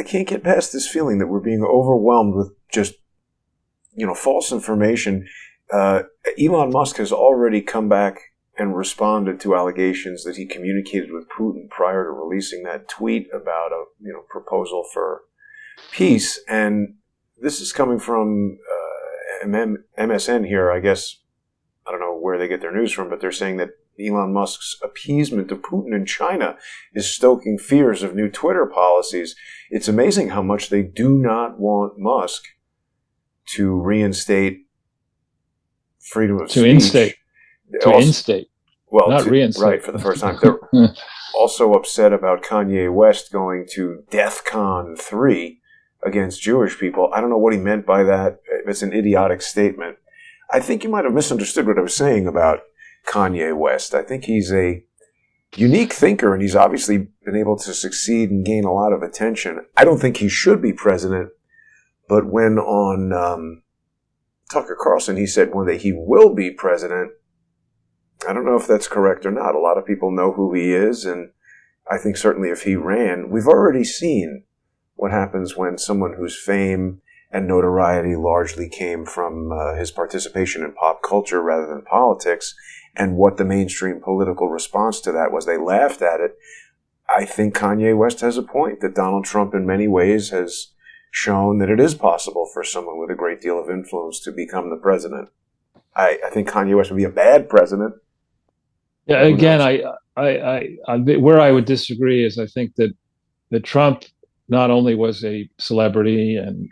can't get past this feeling that we're being overwhelmed with just, false information. Elon Musk has already come back and responded to allegations that he communicated with Putin prior to releasing that tweet about a proposal for peace. And this is coming from MSN here, I guess. I don't know where they get their news from, but they're saying that Elon Musk's appeasement of Putin in China is stoking fears of new Twitter policies. It's amazing how much they do not want Musk to reinstate freedom of speech. Instate. Well, not reinstate. Right, for the first time. They're also upset about Kanye West going to DEFCON 3 against Jewish people. I don't know what he meant by that. It's an idiotic statement. I think you might have misunderstood what I was saying about Kanye West. I think he's a unique thinker, and he's obviously been able to succeed and gain a lot of attention. I don't think he should be president, but when on Tucker Carlson he said one day he will be president, I don't know if that's correct or not. A lot of people know who he is, and I think certainly if he ran, we've already seen what happens when someone whose fame and notoriety largely came from his participation in pop culture rather than politics, and what the mainstream political response to that was. They laughed at it. I think Kanye West has a point that Donald Trump in many ways has shown that it is possible for someone with a great deal of influence to become the president. I think Kanye West would be a bad president. Yeah, again, I where I would disagree is I think that Trump not only was a celebrity and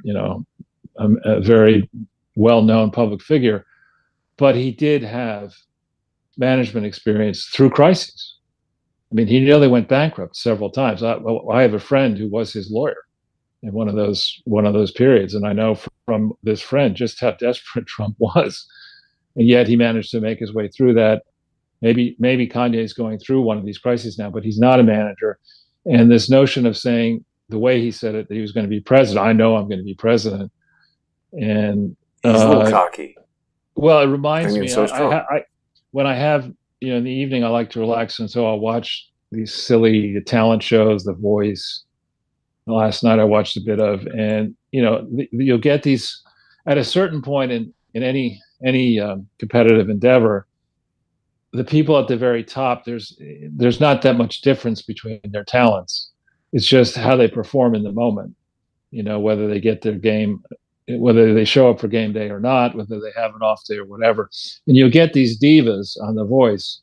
a very well-known public figure, but he did have management experience through crises. I mean, he nearly went bankrupt several times. I have a friend who was his lawyer in one of those periods. And I know from this friend just how desperate Trump was, and yet he managed to make his way through that. Maybe Kanye is going through one of these crises now, but he's not a manager. And this notion of saying the way he said it, that he was going to be president, I know I'm going to be president, and he's a little cocky. Well, it reminds me. So when I have, in the evening, I like to relax, and so I'll watch these silly talent shows, The Voice. Last night I watched a bit of, and you'll get these at a certain point in any competitive endeavor. The people at the very top, there's not that much difference between their talents. It's just how they perform in the moment. Whether they get their game, whether they show up for game day or not, whether they have an off day or whatever. And you'll get these divas on The Voice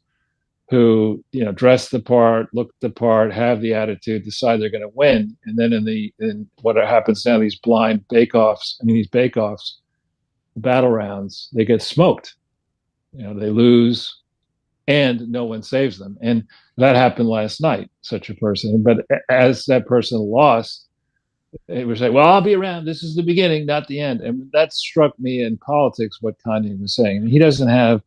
who, dress the part, look the part, have the attitude, decide they're going to win. And then in what happens now, these blind bake-offs, battle rounds, they get smoked. They lose and no one saves them. And that happened last night, such a person. But as that person lost, it was like, well, I'll be around. This is the beginning, not the end. And that struck me in politics, what Kanye was saying. He doesn't have,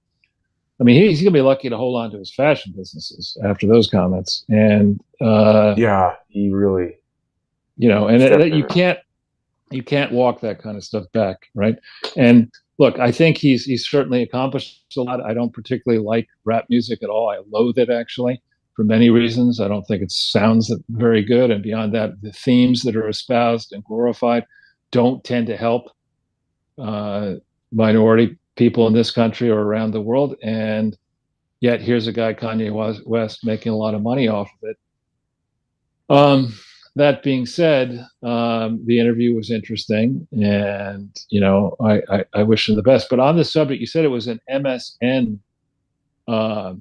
he's going to be lucky to hold on to his fashion businesses after those comments. And he really, and you can't walk that kind of stuff back, right? And look, I think he's certainly accomplished a lot. I don't particularly like rap music at all. I loathe it, actually, for many reasons. I don't think it sounds very good. And beyond that, the themes that are espoused and glorified don't tend to help minority people in this country or around the world. And yet here's a guy, Kanye West, making a lot of money off of it. That being said, the interview was interesting, and I wish him the best. But on the subject, you said it was an MSN show.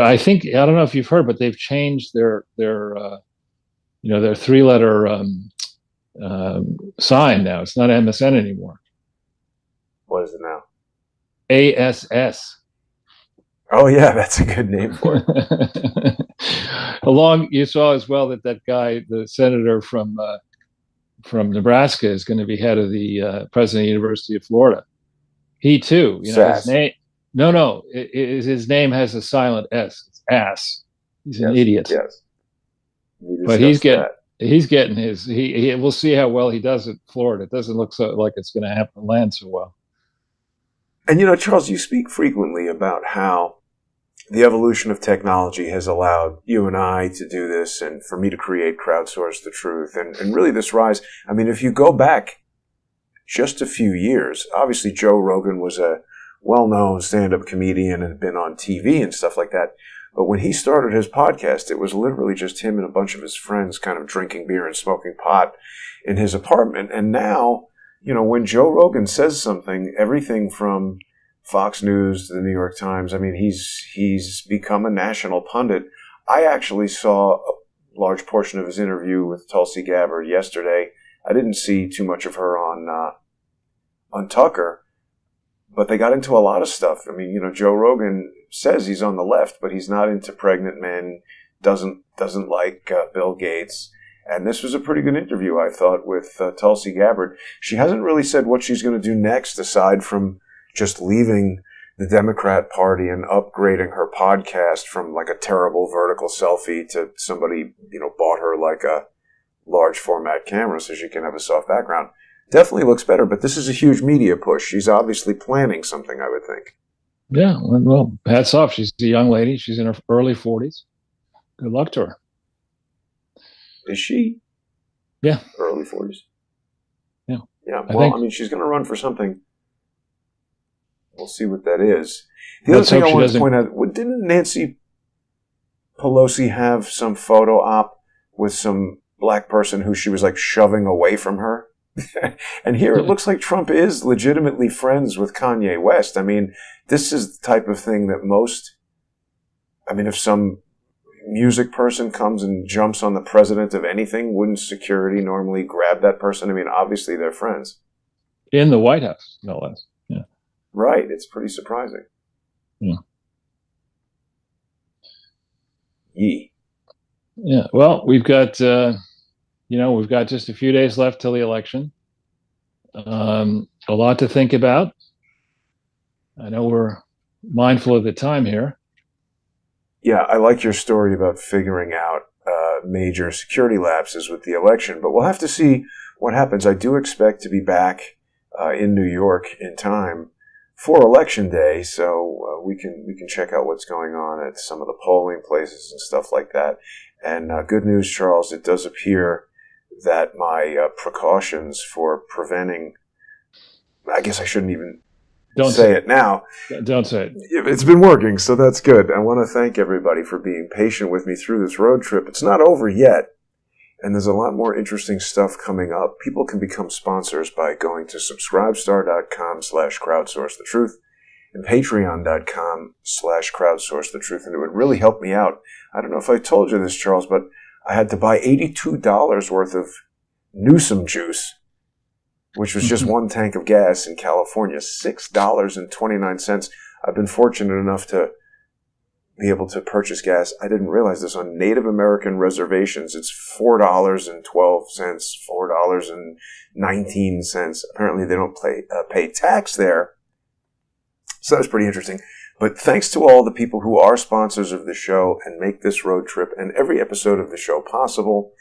I don't know if you've heard, but they've changed their 3-letter sign now. It's not MSN anymore. What is it now? ASS. Oh yeah, that's a good name for it. You saw as well that guy, the senator from Nebraska, is going to be head of the president of the University of Florida. He too, his name. No, his name has a silent S. It's ass. He's an idiot. Yes. But he's getting his. We'll see how well he does at Florida. It doesn't look so like it's going to happen land so well. And Charles, you speak frequently about how the evolution of technology has allowed you and I to do this, and for me to create Crowdsource the Truth, and really this rise. If you go back just a few years, obviously Joe Rogan was a well-known stand-up comedian and had been on TV and stuff like that. But when he started his podcast, it was literally just him and a bunch of his friends kind of drinking beer and smoking pot in his apartment. And now, when Joe Rogan says something, everything from Fox News to the New York Times, he's become a national pundit. I actually saw a large portion of his interview with Tulsi Gabbard yesterday. I didn't see too much of her on Tucker, but they got into a lot of stuff. Joe Rogan says he's on the left, but he's not into pregnant men, doesn't like Bill Gates. And this was a pretty good interview, I thought, with Tulsi Gabbard. She hasn't really said what she's going to do next, aside from just leaving the Democrat Party and upgrading her podcast from like a terrible vertical selfie to somebody, bought her like a large format camera so she can have a soft background. Definitely looks better, but this is a huge media push. She's obviously planning something, I would think. Yeah, well, hats off. She's a young lady. She's in her early 40s. Good luck to her. Is she? Yeah. Early 40s? Yeah. Yeah, well, she's going to run for something. We'll see what that is. The other thing I wanted to point out, didn't Nancy Pelosi have some photo op with some black person who she was like shoving away from her? And here it looks like Trump is legitimately friends with Kanye West. This is the type of thing that if some music person comes and jumps on the president of anything, wouldn't security normally grab that person? Obviously they're friends. In the White House, no less. Yeah. Right. It's pretty surprising. Yeah. Yee. Yeah. Well, we've got we've got just a few days left till the election. A lot to think about. I know we're mindful of the time here. Yeah, I like your story about figuring out major security lapses with the election, but we'll have to see what happens. I do expect to be back in New York in time for Election Day, so we can check out what's going on at some of the polling places and stuff like that. And good news, Charles, it does appear that my precautions for preventing, I guess I shouldn't even say it now. Don't say it. It's been working, so that's good. I want to thank everybody for being patient with me through this road trip. It's not over yet, and there's a lot more interesting stuff coming up. People can become sponsors by going to subscribestar.com/crowdsourcethetruth and patreon.com/crowdsourcethetruth, and it would really help me out. I don't know if I told you this, Charles, but I had to buy $82 worth of Newsom juice, which was just one tank of gas in California, $6.29. I've been fortunate enough to be able to purchase gas. I didn't realize this. On Native American reservations, it's $4.12, $4.19. Apparently they don't pay tax there. So that's pretty interesting. But thanks to all the people who are sponsors of the show and make this road trip and every episode of the show possible.